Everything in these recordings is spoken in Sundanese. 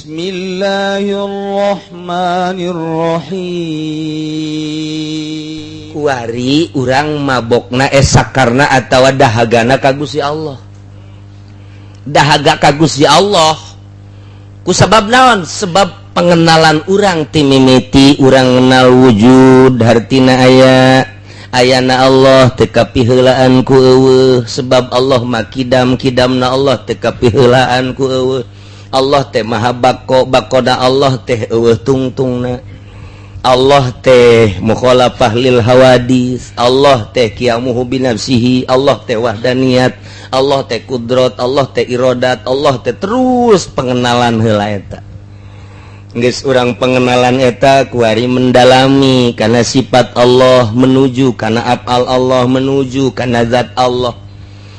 Bismillahirrahmanirrahim. Kuari urang mabokna sakarna atawa dahagana ka Gusti Allah. Dahaga ka Gusti Allah. Ku sabab naon? Sebab pengenalan urang ti mimiti urang kenal wujud hartina ayana Allah teka piheulaan ku eueuh. Sebab Allah makidam kidamna Allah teka piheulaan ku eueuh. Allah teh maha bakoda Allah teh eueuh tungtungna. Allah teh mukhalafah lil hawadis. Allah teh qiyamuhu binafsihi. Allah teh wahdaniyat. Allah teh kudrat. Allah teh iradat. Allah teh terus pengenalan heula eta. Geus urang pengenalan eta kuari mendalami kana sifat Allah menuju kana afal Allah menuju kana zat Allah.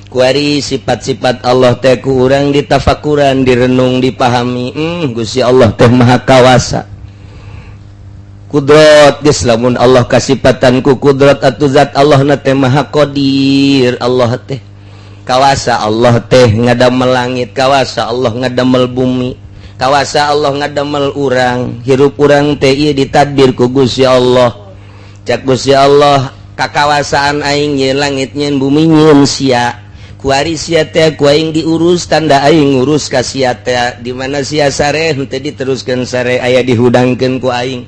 Kuari sifat-sifat Allah teh ku urang ditafakuran, direnung, dipahami. Gusti Allah teh maha kawasa. Kudrat geus lamun Allah kasifatan ku kudrat atuh zat Allah na teh maha qadir. Allah teh kawasa, Allah teh ngadamel langit, kawasa Allah ngadamel bumi, kawasa Allah ngadamel urang. Hirup urang teh ieu ditadbir ku Gusti Allah. Cak Gusti Allah kakawasaan aing nyeun langit nyeun bumi nyeun sia. Kuari sia teh ku aing diurus tanda aing ngurus ka sia teh. Di mana sia sare henteu diteruskeun sare aya dihudangkeun ku aing.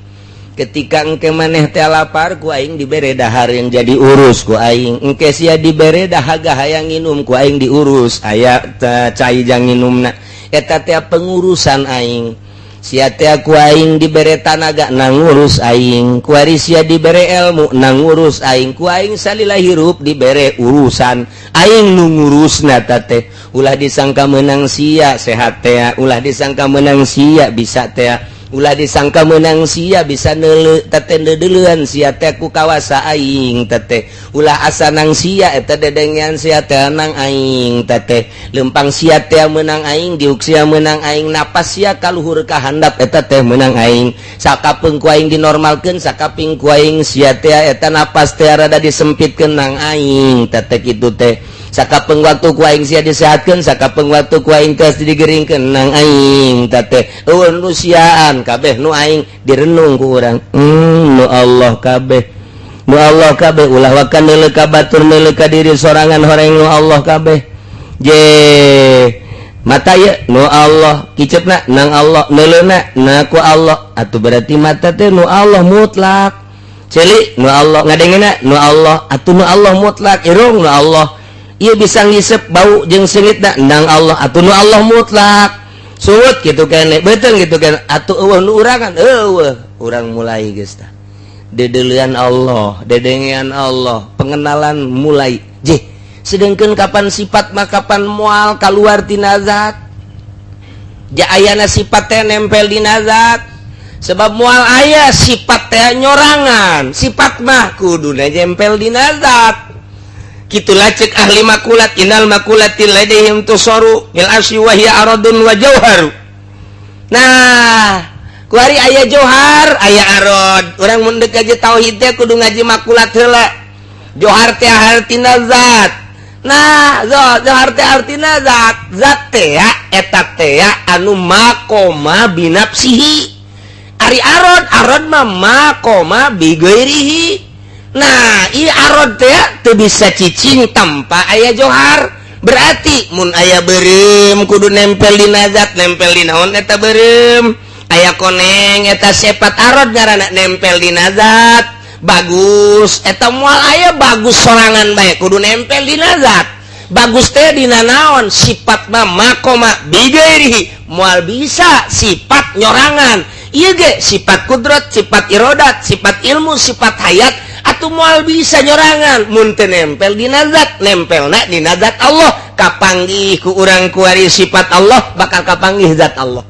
Ketika engke maneh teh lapar ku aing dibere dahar yang jadi urus ku aing. Engke sia dibere dahaga hayang nginum ku aing diurus aya cai jang nginumna. Eta teh pengurusan aing. Sia teh ku aing dibere tanaga nang ngurus aing. Kuari sia dibere ilmu nang ngurus aing. Ku aing salila hirup dibere urusan aing nu ngurusna teh. Ulah disangka menang sia sehat teh, ulah disangka menang sia bisa teh, ulah disangka menang sia bisa neuleuh teh deuleuan sia teh ku kawasa aing teh. Ulah asa nang sia eta dedengian sia teh nang aing teh. Lempang sia teh menang aing, diuk sia menang aing, napas sia kaluhur ka handap eta teh menang aing. Sakapeung ku aing dinormalkeun, sakaping ku aing sia teh eta napas teh rada disempitkeun nang aing teh kitu teh. Sakapeung waktu ku aing sia disehatkeun, sakapeung waktu ku aing geus digeringkeun nang aing teh. Eueuh nu siaan kabeh nu aing direnung ku urang. Nu Allah kabeh. Nu Allah kabeh ulah wakan neuleuh ka batur neuleuh ka diri sorangan horeng nu Allah kabeh. Je mata ye nu Allah, kiceupna nang Allah, neuleuhna na ku Allah. Atuh berarti mata teh nu Allah mutlak. Ceuli nu Allah, ngadengena nu Allah, atuh nu Allah mutlak, irung nu Allah. Ieu bisa ngisep bau jeung seungitna nang Allah, atuh nu Allah mutlak. Suwut kitu keneh, beuteung kitu keneh. Atuh eueuh nu urangan, eueuh urang mulai geus tah. Dedeuleuan Allah, dedengian Allah, pengenalan mulai. Je, sedengkeun kapan sifat mah kapan moal kaluar tina zat. Ja ayana sifat teh nempel dina zat. Sebab moal aya sifat teh nyorangan, sifat mah kuduna nempel dina zat. Kitulah cek ahli makulat, innal makulatil ladaihim tusaru bil asyi wa hiya aradun wa jauharu. Nah, kuari aya johar, aya arad. Urang mun deuk ngaji tauhid teh kudu ngaji makulat heula. Johar teh artina zat. Nah, johar teh artina zat. Zat teh eta teh anu maqoma binafsihi. Ari arad mah maqoma bi ghairihi. Nah, ieu arad teh teu bisa cicing tanpa aya johar. Berarti mun aya beureum kudu nempel dina zat, nempel di naon eta beureum. Aya koneng eta sifat arad ngaranna nempel dina zat. Bagus eta moal aya bagus sorangan bae kudu nempel dina zat. Bagus teh dina naon? Sifat mah maqoma bi ghairihi. Moal bisa sifat nyorangan. Ieu ge sifat kudrat, sifat iradat, sifat ilmu, sifat hayat. Atuh moal bisa nyorangan mun teu nempel dina zat, nempelna dina zat Allah. Kapanggih ku urang kuari sifat Allah bakal kapanggih zat Allah.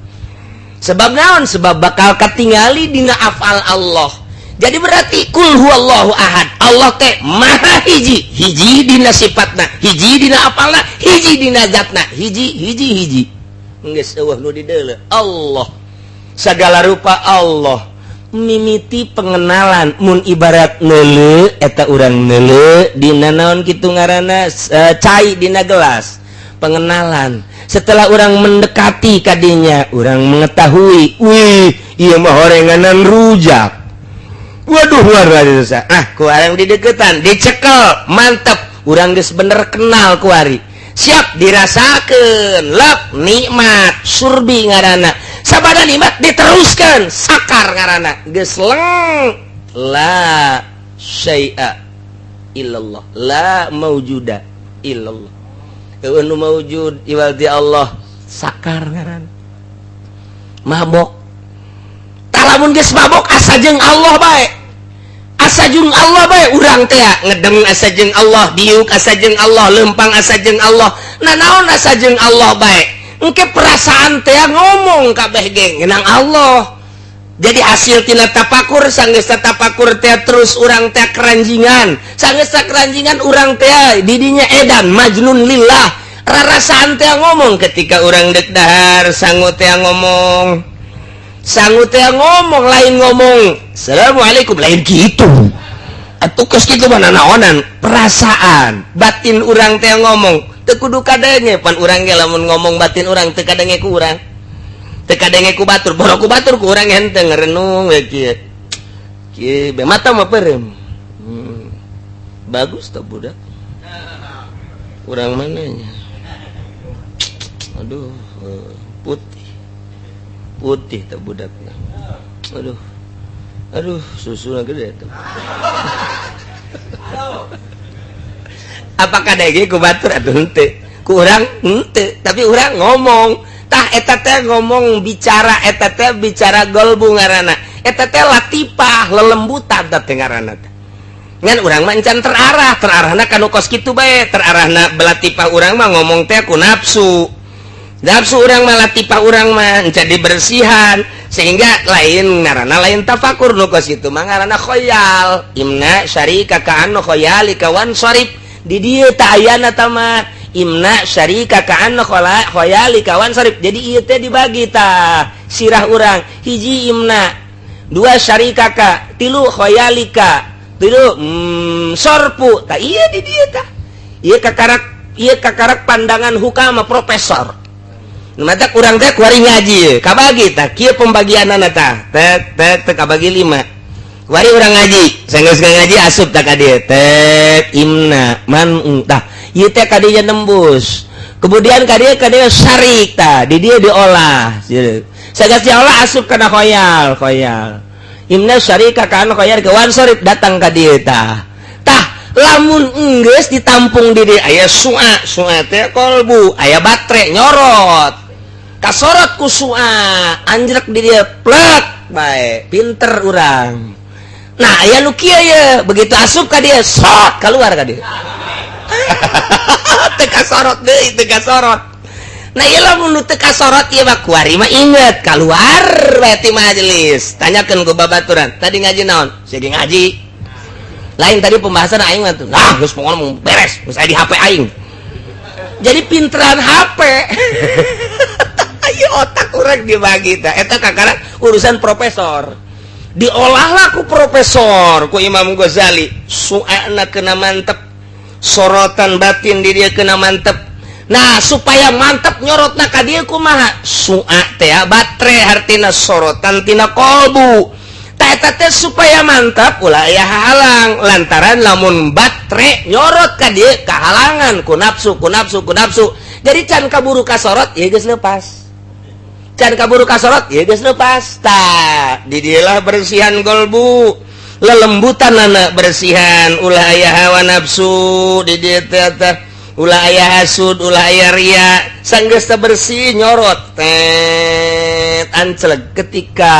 Sebab naon? Sebab bakal katingali dina afal Allah. Jadi berarti kul huwallahu ahad. Allah teh maha hiji, hiji dina sifatna, hiji dina afalna, hiji dina zatna, hiji. Geus eueuh nu dideuleuh Allah. Sagala rupa Allah. Mimiti pengenalan mun ibarat neuleuh eta urang neuleuh dina naon kitu ngaranna cai dina gelas. pengenalan. Setelah orang mendekati kadinya, orang mengetahui, wih, iya mah horenganan rujak. Waduh, luar biasa. Ku orang di deketan, dicekel, mantep. Urang geus bener kenal kuari. Siap dirasakeun, lep nikmat, surbi ngaranna. Sabada nikmat diteruskeun, sakar ngaranna. Geus leng. La syai'a illallah, la maujuda illallah. Nu maujud iwaldi Allah, sakar ngaranna. Mabok. Talamun geus mabok asa jeung Allah bae. Asa jeung Allah bae urang teh ngedeng asa jeung Allah, diuk asa jeung Allah, lempang asa jeung Allah. Nah naon asa jeung Allah bae? Engke perasaan teh ngomong kabeh ge ngeunang Allah. Jadi hasil tina tapakur sanggeus tapakur teh terus urang teh keranjingan. Sanggeus keranjingan urang teh didinya edan majnun lillah. Rarasaan teh ngomong ketika urang deuk dahar sangu teh ngomong. Sangu teh ngomong lain ngomong assalamualaikum lain gitu atuh geus kitu mah naonan perasaan batin urang teh ngomong teu kudu kadenge pan urang ge lamun ngomong batin urang teu kadenge ku urang teu kadenge ku batur boro ku batur ku urang henteu ngeureunung we kieu kieu be mata mah perem bagus tah budak urang mananya aduh putih tak budaknya. Aduh susunya gede tuh. Apakah dege ku batur atuh henteu? Ku urang henteu, tapi urang ngomong. Tah eta teh ngomong bicara eta teh bicara golbu ngaranna. Eta teh latifah, lelembutan teh ngaranna teh. Ngan urang mah encan terarahna kanu kos kitu bae, terarahna belatifah urang mah ngomong teh ku nafsu. Nafsu urang mah latifah urang mah jadi bersihan sehingga lain ngaranna lain tafakur nu kos kitu mah ngaranna khoyal. Imna syarika ka anna khoyali kawan sorib di dieu teh ayana tama imna syarika ka anna khoyali kawan sorib. Jadi ieu teh dibagi tah sirah urang hiji imna, dua syarika ka, tilu khoyalika, tilu sorpu tah ieu di dieu tah. Ieu kakarak pandangan hukama profesor. Mata kurang teh kuari ngaji kabagi tah kieu pembagianna tah teh kabagi 5 kuari urang ngaji sanggeus ngaji asup tah ka dieu teh imna man tah ieu teh ka dieu nembus kemudian ka dieu syarik tah di dieu diolah sanggeus diolah asup kana khoyal imna syarika kana khoyal kawan sorib datang ka dieu tah lamun enggeus ditampung di dieu aya su'a teh kolbu aya batre nyorot kasorot ku su'a anjrek di dia plek bae pinter urang. Nah aya nu kieu ye begitu asup ka dia sot keluar ka dia teu kasorot deui teu kasorot. Nah ieu lamun teu kasorot ieu mah kuari mah inget keluar bae ti majelis tanyakeun ku babaturan tadi ngaji naon sigi ngaji lain tadi pembahasan aing mah tuh nah geus ngomong beres geus aya di HP aing jadi pinteran HP ayo otak urang dibagi tah eta kakara urusan profesor diolahlah ku profesor ku Imam Ghazali su'ana kena mantep sorotan batin di dia kena mantep. Nah supaya mantep nyorotna ka dieu kumaha su'a teh batre hartina sorotan tina kolbu tah eta teh supaya mantap ulah aya halang lantaran lamun batre nyorot ka dieu kahalangan ku nafsu jadi can kaburu kasorot ieu geus leupas can kaburu kasorot ya geus leupas tah di dieulah bersihan golbu lelembutan anak bersihan ulah aya hawa nafsu di dieu teh ulah aya hasud ulah aya ria sanggeus teh bersih nyorot ancleg ketika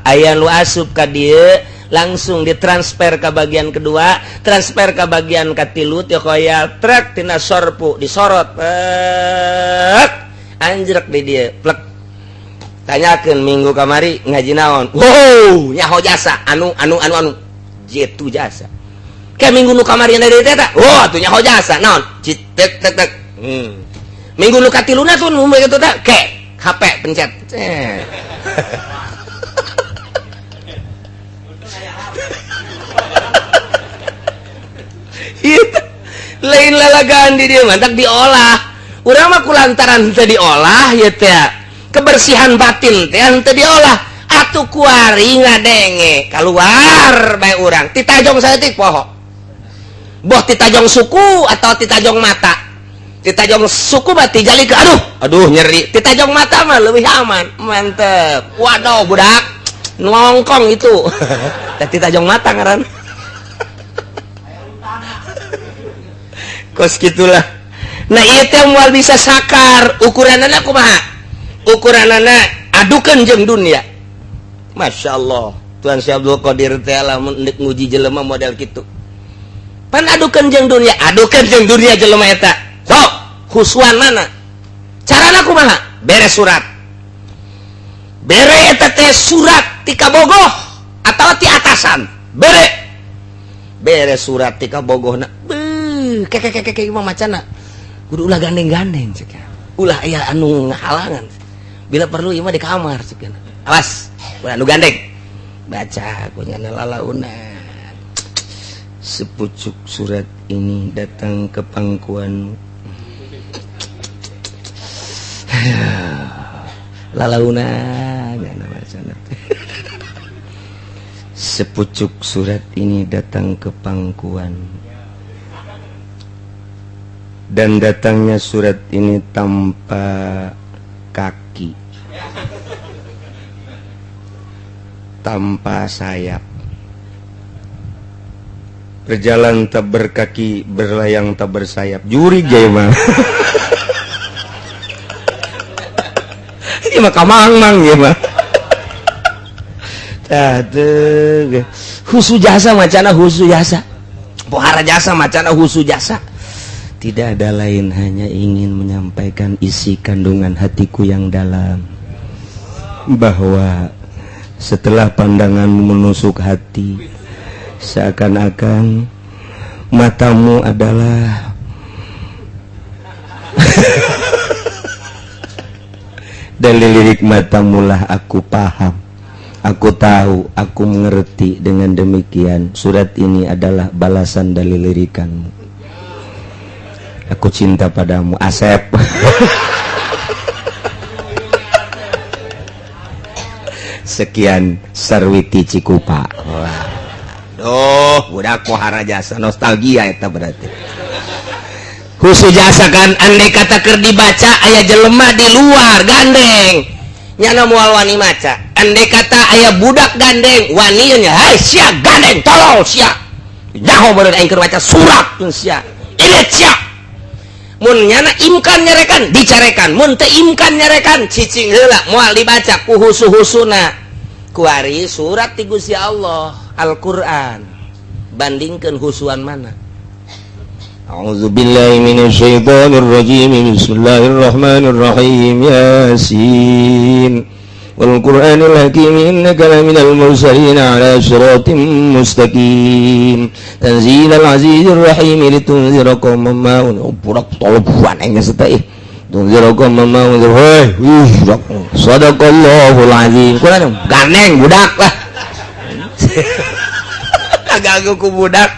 aya nu asup ka dieu langsung ditransfer ke bagian kedua transfer ke bagian katilu teh khoyal trek tina sorpu disorot anjrek di dieu plek tanyakeun minggu kamari ngaji naon wow nyaho jasa anu jitu jasa ke minggu nu kamari na dieu teh oh atuh nyaho jasa naon tek minggu nu katiluna tuh nu kitu teh ke HP pencet lain lalagaan di dia mantak diolah urang mah kulantaran teu diolah ya teh kebersihan batin teh teu diolah atuh kuari ngadenge keluar bae urang ti tajong saeutik poho boh ti tajong suku atau ti tajong mata ti tajong suku berarti jali ke aduh nyeri ti tajong mata mah lebih aman mantep waduh budak nongkong itu ti tajong mata ngaran kos gitulah. Nah ieu teh moal bisa sakar ukuranana kumaha ukuranana adukeun jeung dunia. Masya Allah Tuhan Syekh Abdul Qadir teh lamun nguji jelema model kitu pan adukeun jeung dunia jelema eta sok huswan mana carana kumaha bere surat bere eta teh surat ti kabogoh atawa ti atasan bere surat ti kabogohna kek mah macana kudu ulah gandeng-gandeng ceuk ulah aya anu ngahalangan bila perlu ieu mah di kamar ceuk awas ulah anu gandeng baca kunyana lalauna sepucuk surat ini datang ke pangkuanmu lalauna gana macana sepucuk surat ini datang ke pangkuan dan datangnya surat ini tanpa kaki tanpa sayap berjalan tak berkaki berlayang tak bersayap juri jema ini mah kamang-mang ya mah husu jasa macana husu jasa pohara jasa macana husu jasa tidak ada lain hanya ingin menyampaikan isi kandungan hatiku yang dalam bahwa setelah pandanganmu menusuk hati seakan-akan matamu adalah dari lirik matamu lah aku paham aku tahu aku mengerti dengan demikian surat ini adalah balasan dari lirikanmu aku cinta padamu Asep sekian Sarwiti Cikupa budak pohara jasa nostalgia eta berarti khusus jasa kan andai kata keur dibaca aya jelema di luar gandeng nyana moal wani maca andai kata aya budak gandeng wani nya hai sia gandeng tolong sia nyaho bener aing keur baca surat sia ini sia mun nyana imkan nyarekan dicarekan mun teu imkan nyarekan cicing heula moal dibaca ku husu-husuna kuari surat ti Gusti Allah Al-Qur'an bandingkeun husuan mana A'udzubillahi minasyaitonir rajim bismillahirrahmanirrahim yasin wal qur'anil hakim innaka laminal mursalin ala siratim mustaqim tanzilal azizir rahim litunzira qauman ma budak tolobuan engnya seteu tunzira qauman ma sadaqallahul azim kunaon ganeng budak lah agak ku budak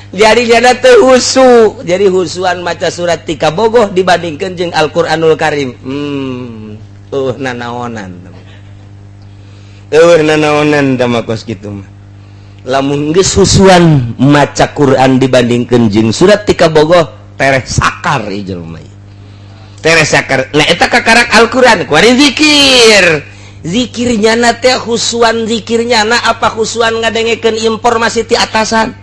jadi jana teu husu jadi husuan maca surat tika bogoh dibandingkeun jeung Al-Qur'anul Karim nanaonan damakos kitu mah lamun geus husuan maca Quran dibandingkeun jeung surat tika bogoh tereh sakar ieu jelema tereh sakar nah eta kakarak Al-Qur'an kuari zikir zikirnya na teh husuan zikirnya na apa husuan ngadengekeun informasi ti atasan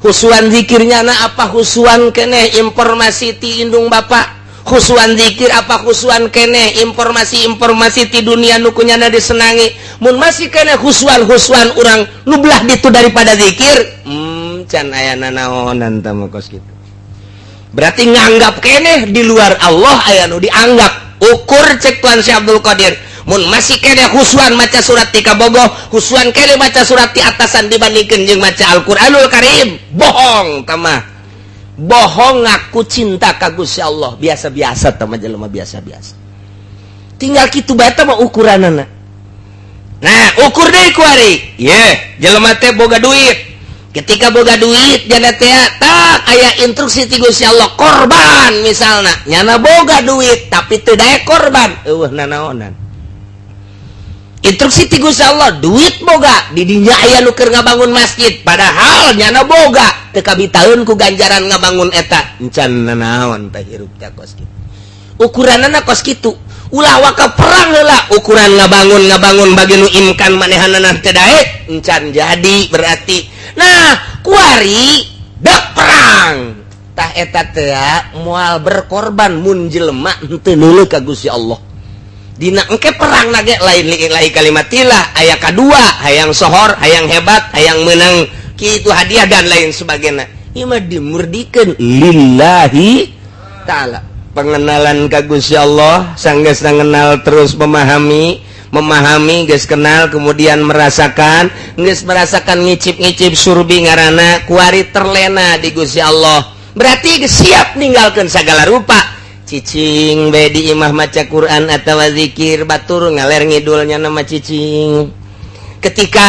husuan zikirnya na apa husuan keneh informasi ti indung bapak husuan zikir apa husuan keneh informasi ti dunia nu kunyana disenangi mun masih keneh husuan urang nu belah ditu daripada zikir can aya nanaonan tah kos kitu berarti nganggap keneh di luar Allah aya nu dianggap ukur cek Tuan Syekh Abdul Qadir mun masih kene husuan maca surat tika bogoh husuan kene maca surat ti atasan dibandingkeun jeung maca Al-Qur'anul Karim bohong tamah bohong ngaku cinta ka Gusti Allah biasa-biasa tamah jelema biasa-biasa tinggal kitu bae mah ukuranana nah ukur deui ku ari jelema teh boga duit ketika boga duit jana teh tak aya instruksi ti Gusti Allah korban misalna nyana boga duit tapi teu daya korban eueuh nanaonan instruksi ti Gusti Allah duit boga di dinya aya nu keur ngabangun masjid padahal nyana boga teu kabitaeun ku ganjaran ngabangun eta encan nanaon teh hirup teh kos kitu ukuranana kos kitu ulah waka perang heula ukuran ngabangun bagi nu imkan manehanana teu daek encan jadi berarti nah kuari dek perang tah eta teh moal berkorban mun jelema henteu neuleuh ka Gusti Allah dina engke perang nage lain kalimatilah aya kadua hayang sohor hayang hebat hayang menang kitu hadiah dan lain sebagainya ieu mah dimurdikeun lillahi taala pengenalan ka Gusti Allah sanggeus ngenal terus memahami geus kenal kemudian merasakan ngicip-ngicip surbi ngaranna kuari terlena di Gusti Allah berarti geus siap ninggalkeun sagala rupa cicing bae di imah maca Quran atawa zikir batur ngaler ngidulnya nama cicing ketika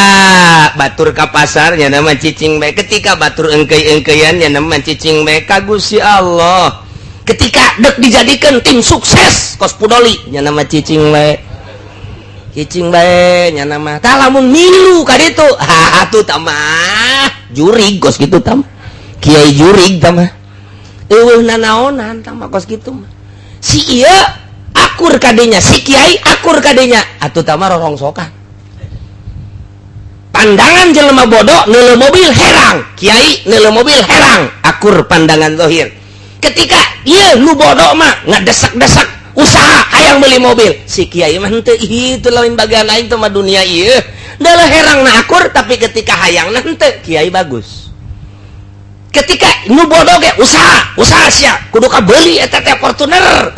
batur ka pasar nya nama cicing bae ketika batur engkeuy-engkeuyan nya nama cicing bae ka Gusti Allah ketika dek dijadikeun tim sukses kos pudoli nya nama cicing bae cicing bae nya nama tah lamun milu ka ditu atuh tamah jurig kos kitu tamah kiai jurig tamah eueuh nanaonan tamah kos kitu mah si ieu akur ka dinya si kiai akur ka dinya atuh tamah rorongsokan pandangan jelema bodoh neuleuh mobil herang kiai neuleuh mobil herang akur pandangan zahir ketika ieu nu bodoh mah ngadesak-desak usaha hayang beli mobil si kiai mah henteu itu lain bagian aing teh mah dunia ieu da herangna akur tapi ketika hayangna henteu kiai bagus ketika nu bodoh ge usaha sia kudu kabeli eta teh Fortuner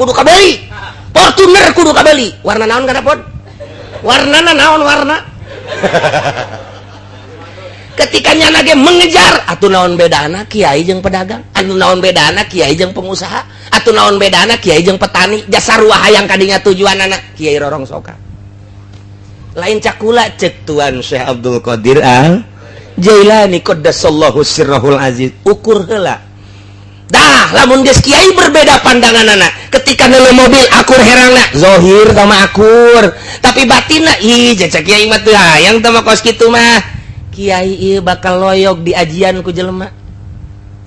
kudu kabeli warna naon kana pod warnana naon warna ketika nyana ge mengejar atuh naon bedana kiai jeung pedagang atuh naon bedana kiai jeung pengusaha atuh naon bedana kiai jeung petani jasa ruah hayang kadinya tujuanana kiai rorongsokan lain cakula cek tuan Syekh Abdul Qadir Al Jailani qaddasallahu sirrahul aziz ukur heula dah lamun geus kiai berbeda pandanganana ketika neuleuh mobil akur herangna zahir sama akur tapi batinna ih jasa kiai mah teu hayang teh mah kos kitu mah kiai ieu bakal loyog di ajian ku jelema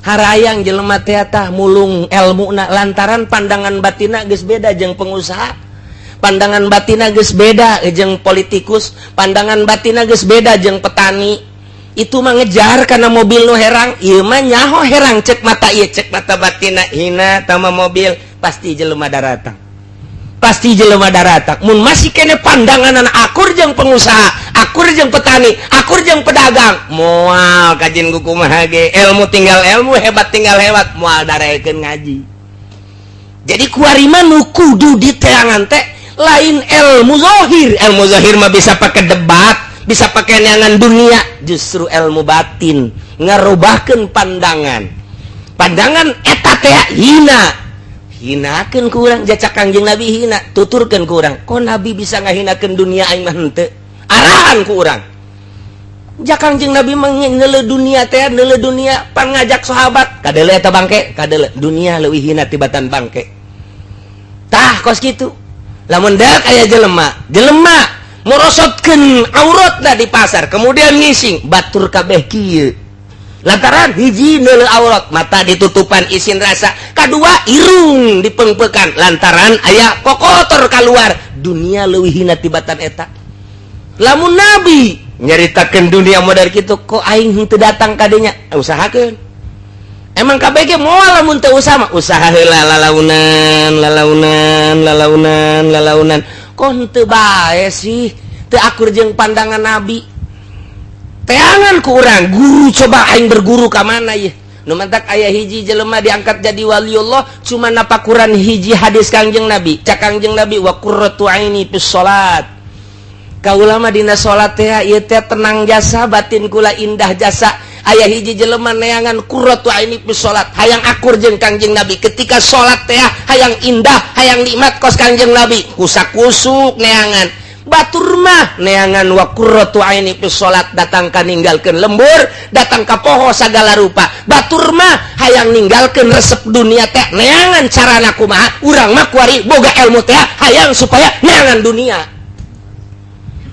harayang jelema teh tah mulung elmuna lantaran pandangan batina geus beda jeung pengusaha pandangan batina geus beda jeung politikus pandangan batina geus beda jeung petani itu mah ngejar kana mobil nu herang ieu mah nyaho herang cek mata ieu cek mata batina hina tama mobil pasti jelema daratang mun masih kene pandangan akur jeung pengusaha akur jeung petani akur jeung pedagang moal kajian kumaha ge ilmu tinggal ilmu hebat tinggal hebat moal darekeun ngaji jadi kuari mah nu kudu diteangan teh lain ilmu zahir mah bisa pakai debat bisa pakai neangan dunia justru ilmu batin ngarubahkeun pandangan eta teh hinakeun ku urang jaca Kangjeng Nabi hina tuturkeun ku urang kok Nabi bisa ngahinakeun dunia aing mah henteu arahan ku urang jak Kangjeng Nabi mah neuleuh dunia teh neuleuh dunia pan ngajak sahabat kadeuleu eta bangke kadeuleu dunia leuwih hina tibatan bangke tah kos kitu lamun dak aya jelema morosotkeun auratna di pasar kemudian ngising batur kabeh kieu lantaran hiji neuleuh aurat mata ditutupan isin rasa kadua irung dipengpekan lantaran aya kokotor keluar dunia leuwih hina tibatan eta lamun Nabi nyaritakeun dunia model kitu kok aing henteu datang ka dinya usahakeun emang kabeh ge moal lamun teu usaha mah usaha heula lalaunan kok henteu bae sih teu akur jeung pandangan Nabi teangan ku urang guru coba aing berguru ka mana ieu nu mantak aya hiji jelema diangkat jadi waliullah cuma napakuran hiji hadis Kangjeng Nabi cak Kangjeng Nabi wa qurratu aini fis salat kaula mah dina salat teh ieu teh tenang jasa batin kula indah jasa aya hiji jelema neangan qurratu aini fis salat hayang akur jeung Kangjeng Nabi ketika salat teh hayang indah hayang nikmat kos Kangjeng Nabi kusak-kusuk neangan batur mah neangan wa qurratu aini fi salat, datang ka ninggalkeun lembur, datang ka poho sagala rupa. Batur mah hayang ninggalkeun resep dunia teh neangan carana kumaha, urang mah kuari boga ilmu teh hayang supaya neangan dunia.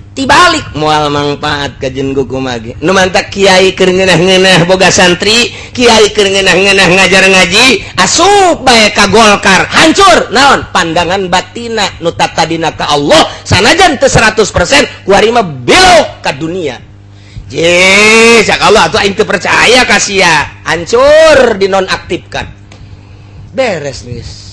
Tibalik moal manfaat kajen gukumage nu mantak kiai keur ngeunah-ngeunah boga santri, kiai keur ngeunah-ngeunah ngajar ngaji, asup bae ka Golkar, hancur naon pandangan batina nu tatadina ka Allah sanajan teu 100% kuari mah belok ka dunia. Je sak Allah atuh aing teu percaya ka sia, hancur dinonaktifkan. Beres geus.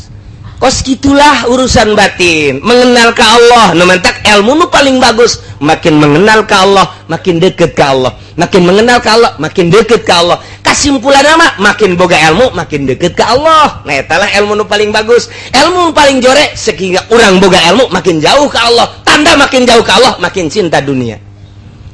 Kos gitulah urusan batin, mengenal ke Allah. Numantak ilmu nu paling bagus, makin mengenal ke Allah, makin deket ke Allah. Makin mengenal ke Allah, makin deket ke Allah. Kesimpulan nama, makin boga ilmu, makin deket ke Allah. Nah, etalah ilmu nu paling bagus. Ilmu nu paling jore, sehingga orang boga ilmu, makin jauh ke Allah. Tanda makin jauh ke Allah, makin cinta dunia.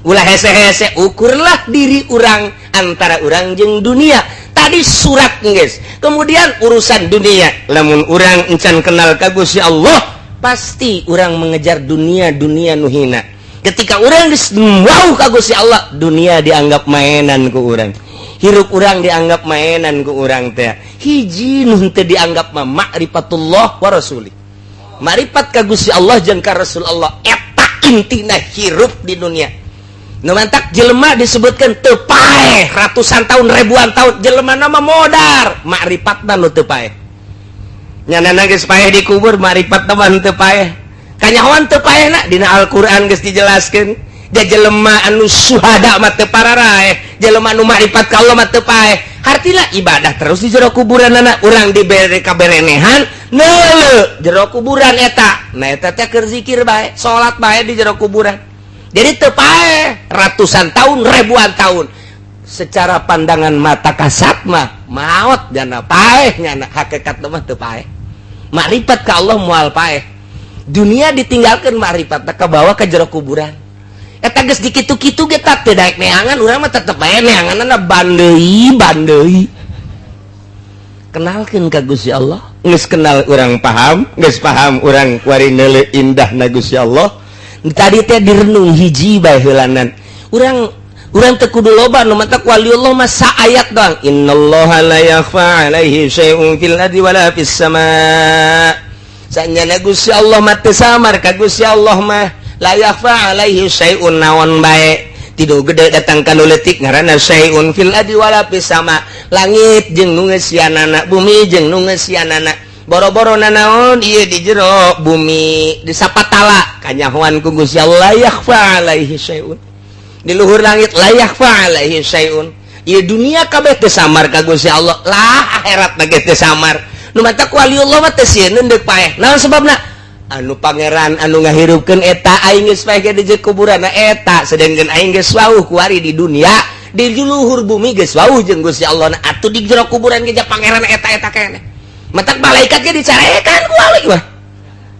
Ulah hese-hese, ukurlah diri orang antara orang jeung dunia. Tadi surat guys, kemudian urusan dunia. Lamun orang encan kenal ka Gusti Allah, pasti orang mengejar dunia nu hina. Ketika orang geus wau ka Gusti Allah, dunia dianggap mainan ku orang. Hirup orang dianggap mainan ku orang teh. Hiji nu teu dianggap mah ma'rifatullah wa rasuli. Ma'rifat ka Gusti Allah jeung ka Rasulullah eta intina hirup di dunia. Nu mantak jelema disebutkan teu paeh ratusan tahun ribuan tahun, jelema nama modar makrifatna nu teu paeh. Nyanana geus paeh dikubur makrifat mah teu paeh. Kanyahoan teu paehna dina Al-Qur'an geus dijelaskeun. Da jelema anu syuhada mah teu pararaeh, jelema anu makrifat ka Allah mah teu paeh. Hartina ibadah terus di jero kuburanna, urang dibere kaberenehan neuleuh jero kuburan eta. Nah eta teh keur zikir bae, salat bae di jero kuburan. Jadi tepae ratusan tahun, ribuan tahun. Secara pandangan mata kasat mah maot jana paeh nyana, hakikat mah teu paeh. Makrifat ka Allah moal paeh. Dunia ditinggalkeun makrifat ka bawa ka jero kuburan. Eta geus dikitu-kitu ge tak teu daek neangan, urang mah tetep bae neanganna bandeui. Kenalkeun ka Gusti Allah. Geus kenal urang paham, geus paham urang kuari neuleuh indahna Gusti Allah. Tadi teh direnung hiji bae heulanan. Urang teu kudu loba nu mata waliullah mah saayat doang. Innallaha la yakhfa 'alaihi syai'un fil ardi wala fis sama'. Sanyana Gusti Allah mah teu samar ka Gusti Allah mah la yakhfa 'alaihi syai'un naon bae. Tidu gede datang ka nu leutik ngaranna syai'un fil ardi wala fis sama'. Langit jeung nu ngeusianana, bumi jeung nu ngeusianana. Boro-boro nanaon ieu di jero bumi di sapatala kanyahoan ku Gusti Allah yakhfa 'alaihi syai'un. Di luhur langit la yakhfa 'alaihi syai'un. Ieu dunia kabeh teu samar ka Gusti Allah, lah akhirat ge teu samar. Nu mata ku waliullah mah teu sieun deuk paeh. Naon sebabna? Anu pangeran anu ngahirupkeun eta aing geus paeh ge di kuburanna eta, sedengkeun aing geus wauh ku ari di dunia, di luhur bumi geus wauh jeung Gusti Allah. Atuh di jero kuburan ge pangeran eta keneh. Matak malaikatnya dicarekan ku wali mah.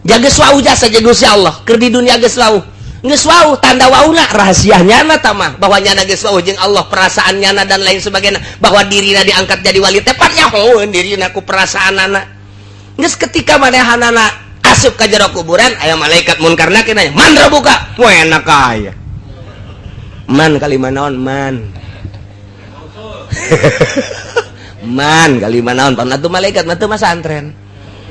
Jaga wau jasa jaga Gusti Allah. Keur di dunia geus wau. Geus wau tanda wauna rahasianya na tamah bahwa nyana geus wau jeung Allah perasaannya na dan lain sebagainya bahwa dirina diangkat jadi wali teh panyahoeun dirina ku perasaanana. Geus ketika manehanana asup ka jero kuburan aya malaikat munkarna kenanya man buka moe enak aya. Man kalimah naon man. Man kalimah naon pan atuh malaikat mah teu masantren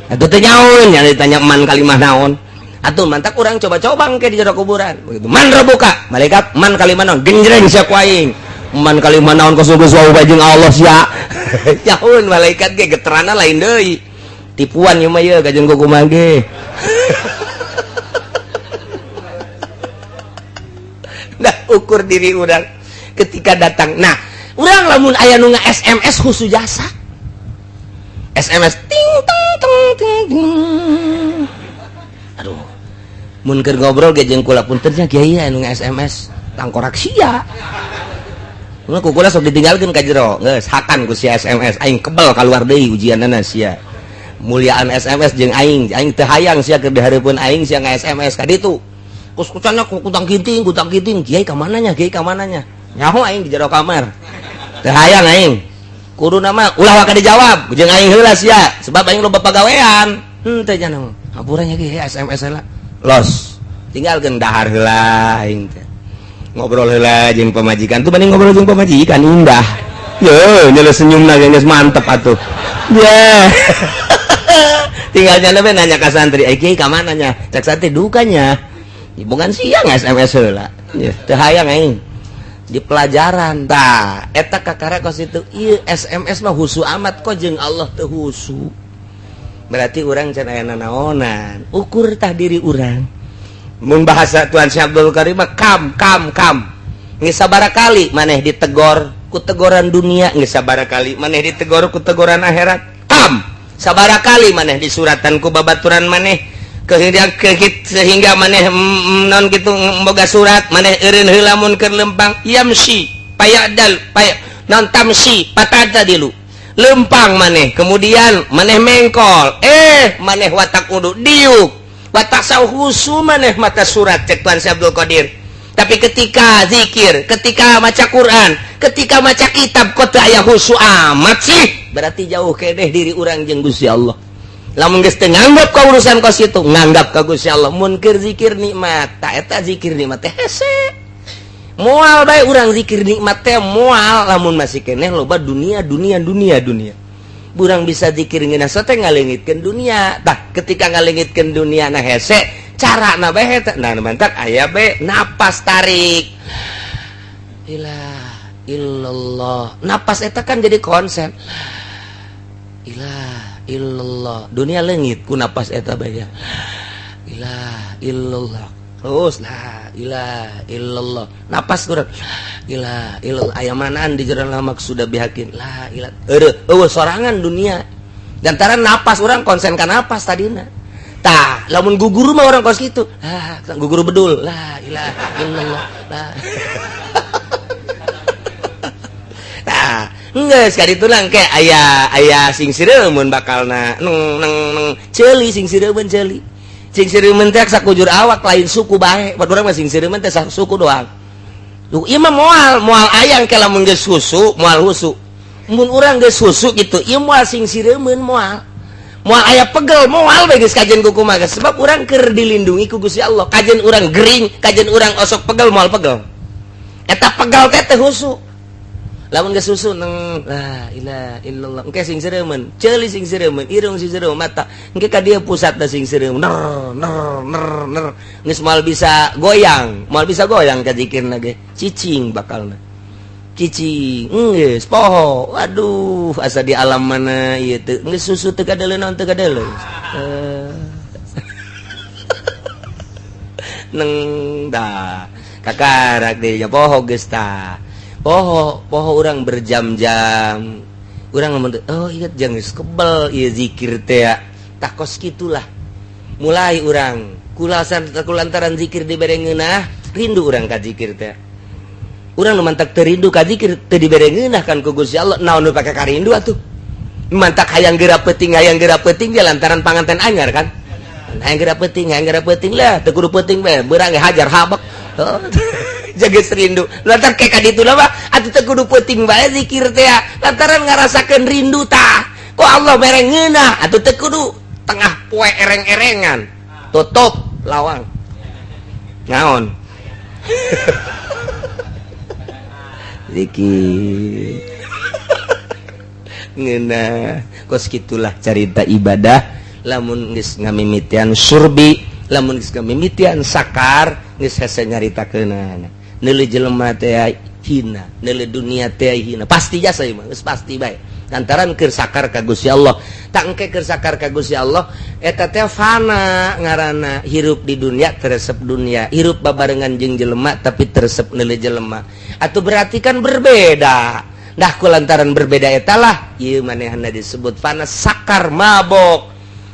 atuh teu nyaun nya ditanya man kalimah naon atuh mantak urang coba-coba engke di jero kuburan begitu man buka malaikat man kalimah naon genjreng sia ku aing man kalimah naon kos geus wau jeung Allah sia nyaun malaikat ge geterana lain deui tipuan ieu mah ieu ka jeung kumaha ge nah ukur diri urang ketika datang nah urang lamun aya nu SMS khusus jasa. SMS ting ting ting ting. Aduh. Mun keur ngobrol ge jeung kula punten nya kiai anu SMS tangkorak sia. Mun kukula sok ditinggalkeun ka jero, geus hakan ku sia SMS aing kebal kaluar deui ujianna sia. Muliaan SMS jeung aing teu hayang sia keur dihareupeun aing sia nga-SMS ka ditu. Kus-kusanna kutang kiting kiai ka mananya nyaho aing di jero kamar teu hayang aing kudu nama ulah wae dijawab jeung aing heula sia sebab aing loba pagawean teh nya nama hampura nya ge SMS heula los tinggalkan dahar heula aing teh ngobrol heula jeung pamajikan tuh banding ngobrol jeung pamajikan indah yo nyele senyumna geus mantep atuh ya tinggal jana we nanya ka santri kiai ka mana nya cak santri dukanya bukan siang SMS heula ya teu hayang aing di pelajaran tah eta kakara kos itu ieu SMS mah husu amat kok jeung Allah teu husu berarti urang can aya nanaonan ukur tah diri urang mun bahasa Tuan Syekh Abdul Karim mah kam geus sabaraha kali maneh ditegor ku teguran dunia geus sabaraha kali maneh ditegor ku teguran akhirat kam sabaraha kali maneh disuratan ku babaturan maneh sehingga maneh non kitu boga surat maneh eureun heula mun keur lempang yamsi payadal non tamsi patada dilu lempang maneh kemudian maneh mengkol maneh watak wudu diuk watak sauhusu maneh mata surat cek Tuan Syekh Abdul Qadir tapi ketika zikir ketika maca Quran ketika maca kitab kok teu aya husu amat sih berarti jauh kedeh diri urang jeung Gusti Allah lamun geus teu nganggap ka urusan kos kitu nganggap ka Gusti Allah mun keur zikir nikmat ta eta zikir nikmat teh hese moal bae urang zikir nikmat teh moal lamun masih keneh loba dunia urang bisa zikir ngeunah teh ngaleungitkeun dunia tah ketika ngaleungitkeun dunia na hese carana bae eta nah mantak aya bae napas tarik ilah illallah napas eta kan jadi konsen ilah illallah dunia leungit ku napas eta bae ya ilah illallah terus la ilaha illallah napas kurang ilah illallah aya manaan di jaran lamak sudah bihakin la ilah eueuh sorangan dunia lantaran napas orang konsen ka napas tadina tah lamun guguru mah orang kos kitu guguru bedul la ilaha illallah la tah geus ka ditu lang ke aya sing sireumeun bakalna neng ceuli sing sireumeun ceuli sing sireumeun teh sakujur awak lain suku bae buat urang mah sing sireumeun teh suku doang tuh ieu mah moal ayang ke lamun geus husu moal husu mun urang geus husu kitu ieu moal sing sireumeun moal aya pegel moal bae geus kajen ku kumaha sebab urang keur dilindungi ku Gusti Allah kajen urang gering kajen urang osok pegel moal pegel eta pegel teh husu lamun geus susu neng la ilaha illallah engke sing sireumeun ceuli sing sireumeun irung sing sireumeun mata engke ka dieu pusatna sing sireumeun ner geus moal bisa goyang ka zikirna ge cicing bakalna cicing geus poho waduh asa di alam mana ieu teu geus susu teu kadeuleun naon teu kadeuleun neng da kakarak deui poho geus tah poho urang berjam-jam urang ngomong oh inget jangan kebel ieu zikir teh tak kos kitulah mulai urang kulantaran zikir diberengeunah rindu urang ka zikir teh urang nu mantak teu rindu ka zikir teu diberengeunah kan ku Gusti Allah naon nu pake karindu atuh mantak hayang geura peuting ge lantaran panganten anyar kan hayang geura peuting lah teu kudu peuting bae beurang hajar habak jaga rindu lantaran kayak kaditu lah atuh teu kudu peuting bae zikir teh lantaran ngarasakeun rindu tah kok Allah mere ngeunah atuh teu kudu tengah poe ereng-erengan tutup lawang naon zikir ngeunah kos kitulah carita ibadah lamun geus ngamimitian surbi lamun geus ngamimitian sakar geus hese nyaritakeunana neuli jelema teh hina neuli dunia teh hina pasti jasa ieu mah geus pasti bae lantaran keur sakar ka Gusti Allah tak engke keur sakar ka Gusti Allah eta teh fana ngaranna hirup di dunia teresep dunia hirup babarengan jeung jelema tapi teresep neuli jelema atuh berarti kan berbeda dah ku lantaran berbeda eta lah ieu manehna disebut fana sakar mabok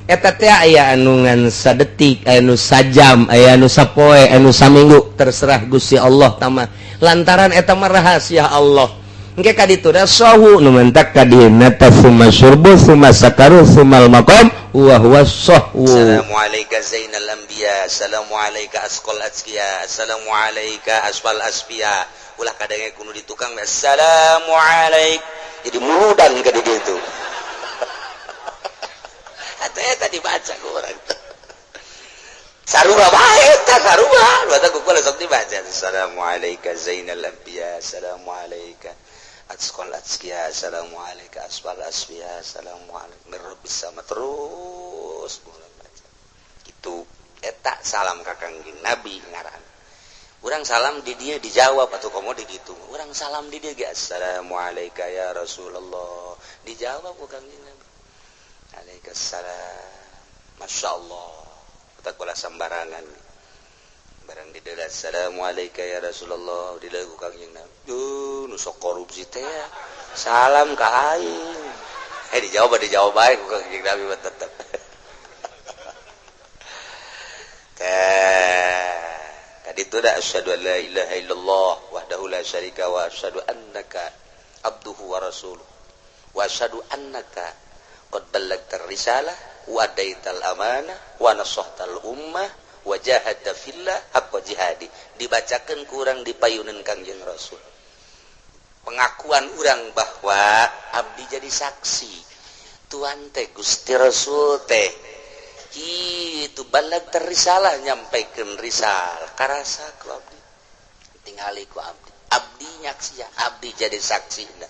eta teh aya anu ngan sadetik aya anu sajam aya anu sapoe anu saminggu terserah Gusti Allah tama lantaran eta mah rahasia Allah engke ka ditu da sahu nu mentak ka dina tasumma syurbu summa sakaru summal maqam wa huwa sahwu assalamu alayka zainal anbiya assalamu alayka asqal azkiya assalamu alayka asfal asfiya ulah kadenge kudu ditukang assalamu alayk jadi mudan ka di ditu eta dibaca ku urang sarua bae tah sarua bata kukula sok dibaca assalamualaikum zainal anbiya assalamualaikum atqal atqiya assalamualaikum asfal asfiya assalamualaikum rabbis sama terus baca itu eta salam ka Kangjeng Nabi ngaran urang salam di dia dijawab atuh komo di ditu urang salam di dia ge assalamualaikum ya Rasulullah dijawab ku Kangjeng Nabi Waalaikumsalam masyaallah tak bola sembarangan barang di dalam assalamualaikum ya Rasulullah di lagu Kangjeng Nabi nu sok korupsi teh salam ka aing dijawab bae ku Kangjeng Nabi tetep kaditu da asyhadu an la ilaha illallah wahdahu la syarika wa asyhadu annaka abduhu wa rasuluh wa asyhadu annaka qad ballagtar risalah wa adaital amanah wa nasahtal ummah wa jahadta fillah haqqa jihadi dibacakeun ku urang di payuneun Kangjeng Rasul pengakuan urang bahwa abdi jadi saksi tuan teh Gusti Rasul teh kitu balagtar risalah nyampaikeun risalah karasa ku abdi tingali ku abdi nyaksian abdi jadi saksina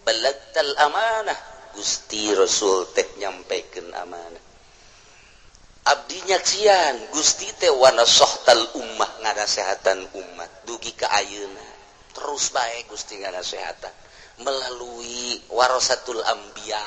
balagtal amanah Gusti Rasul teh nyampaikeun amanah abdi nyaksian Gusti teh wa nasahtal ummah nganasehatan umat dugi ka ayeuna terus bae Gusti nganasehatan melalui warasatul anbiya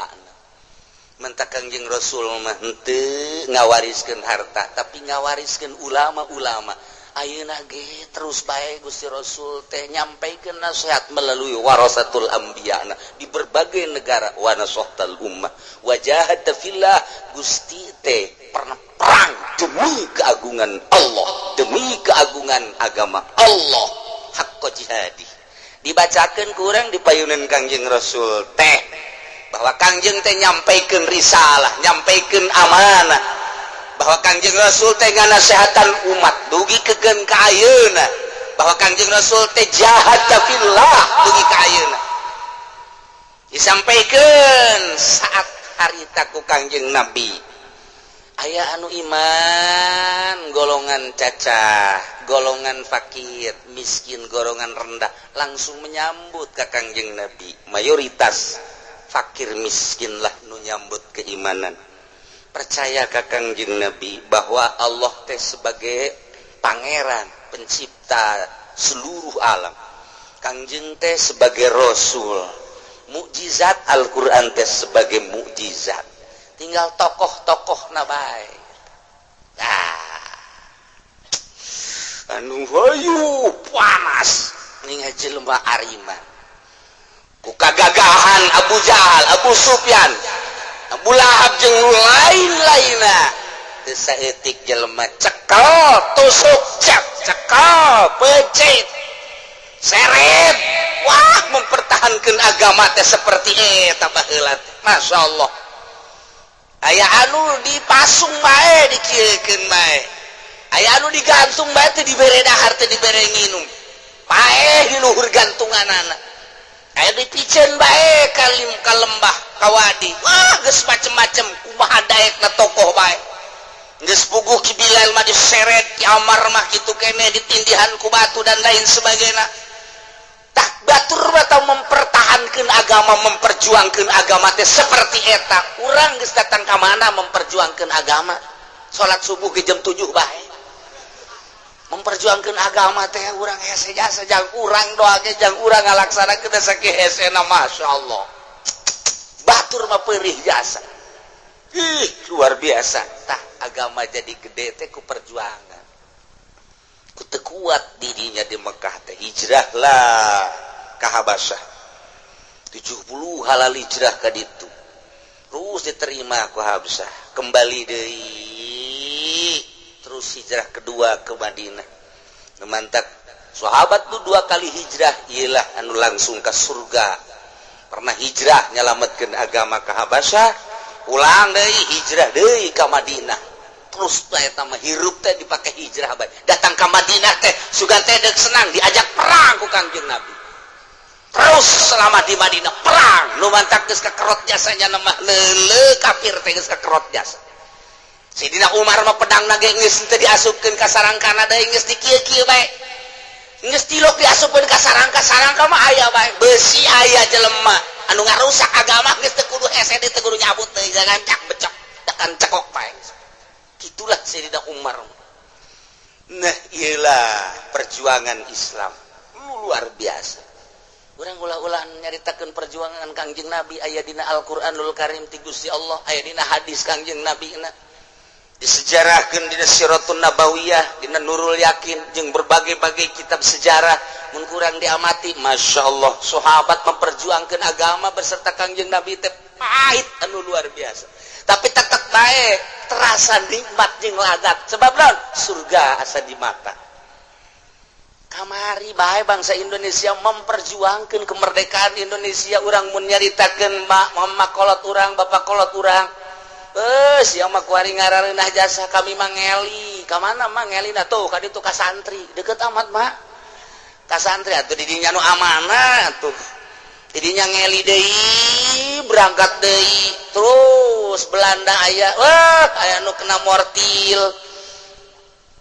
mentak Kangjeng Rasul mah henteu ngawariskeun harta tapi ngawariskeun ulama-ulama ayeuna ge terus bae Gusti Rasul teh nyampaikeun nasihat melalui warasatul anbiya di berbagai negara wa nasahtal ummah wa jahadta fillah Gusti teh pernah perang demi keagungan Allah demi keagungan agama Allah haqqa jihadi dibacakeun ku urang di payuneun Kangjeng Rasul teh bahwa Kangjeng teh nyampaikeun risalah nyampaikeun amanah bahwa Kangjeng Rasul teh nganasehatan umat dugi kekeun ka ayeuna bahwa Kangjeng Rasul teh jahadta fillah dugi ka ayeuna disampaikeun saat harita ku Kangjeng Nabi aya anu iman golongan cacah golongan fakir miskin golongan rendah langsung menyambut ka Kangjeng Nabi mayoritas fakir miskin lah nu nyambut keimanan percaya ka Kangjeng Nabi bahwa Allah teh sebagai pangeran pencipta seluruh alam Kangjeng teh sebagai rasul mukjizat Al-Qur'an teh sebagai mukjizat tinggal tokoh-tokoh na bae anu hayu panas ninga jelema ariman ku kagagahan Abu Jahal Abu Sufyan Abu Lahab jeung lain-lainna teu saeutik jelema cekel tusuk cekel pecit seret wah mempertahankeun agama teh seperti eta baheula masyaallah aya anu dipasung bae dikiekeun bae aya anu digantung bae teh dibere dahar teh dibere nginum paeh di luhur gantunganana aya dipiceun bae ka lembah ka wadi wah geus macem-macem kumaha daekna tokoh bae geus puguh ki Bilal mah diseret ki Amar mah kitu keneh ditindihan ku batu dan lain sebagainya tak batur atau mempertahankan agama memperjuangkan agama teh seperti eta urang geus datang ka mana memperjuangkan agama salat subuh ke jam 7 bae memperjuangkan agama teh urang hese jasa jang urang doa ge jang urang ngalaksanakeun teh sakieu hesena masyaallah batur mah peurih jasa luar biasa tah agama jadi gede teh ku perjuangan ku teu kuat dirinya di Mekah teh hijrahlah ka Habasyah 70 halal hijrah ka ditu terus diterima ku Habasyah kembali deui terus hijrah kedua ke Madinah mantak sahabat tu 2 kali hijrah ialah anu langsung ke surga pernah hijrah nyalametkeun agama ka Habasyah ulang deui hijrah deui ka Madinah terus eta mah hirup teh dipake hijrah bae datang ke Madinah teh sugan teh deuk senang diajak perang ku Kangjeng Nabi terus selama di Madinah perang nu mantak geus kakerot jasanya mah leuleuh kafir teh geus kakerot jasa Sayyidina Umar mah pedang nage geus teu diasupkeun ka sarangkana deui geus dikieu-kieu bae. Geus tilok diasupkeun ka sarangka mah aya bae. Besi aya jelema anu ngarusak agama geus teu kudu hese teu kudu nyabut deui jangan cak becok tekan cekok bae. Gitulah Sayyidina Umar. Nah, iyalah perjuangan Islam. Luar biasa. Urang ulah-ulah nyaritakeun perjuangan Kangjeng Nabi aya dina Al-Qur'anul Karim ti Gusti Allah, aya dina hadis Kangjeng Nabi na. Disejarahkeun dina Siratun Nabawiyah, dina Nurul Yakin jeung berbagai-bagai kitab sejarah mun kurang diamati, masyaallah sahabat memperjuangkeun agama beserta Kangjeng Nabi teh pahit anu luar biasa. Tapi tetep bae terasa nikmat jeung lagat sebab naon? Surga asa di mata. Kamari bae bangsa Indonesia memperjuangkan kemerdekaan Indonesia. Urang mun nyaritakeun mama kolot urang bapak kolot urang siang mah kuari ngarareunah jasa kami mah ngeli ka mana mah ngelina tuh ka ditu ka santri deket amat mah ka santri atuh di dinya nu amanah atuh di dinya ngeli deui berangkat deui terus Belanda aya aya nu kena mortil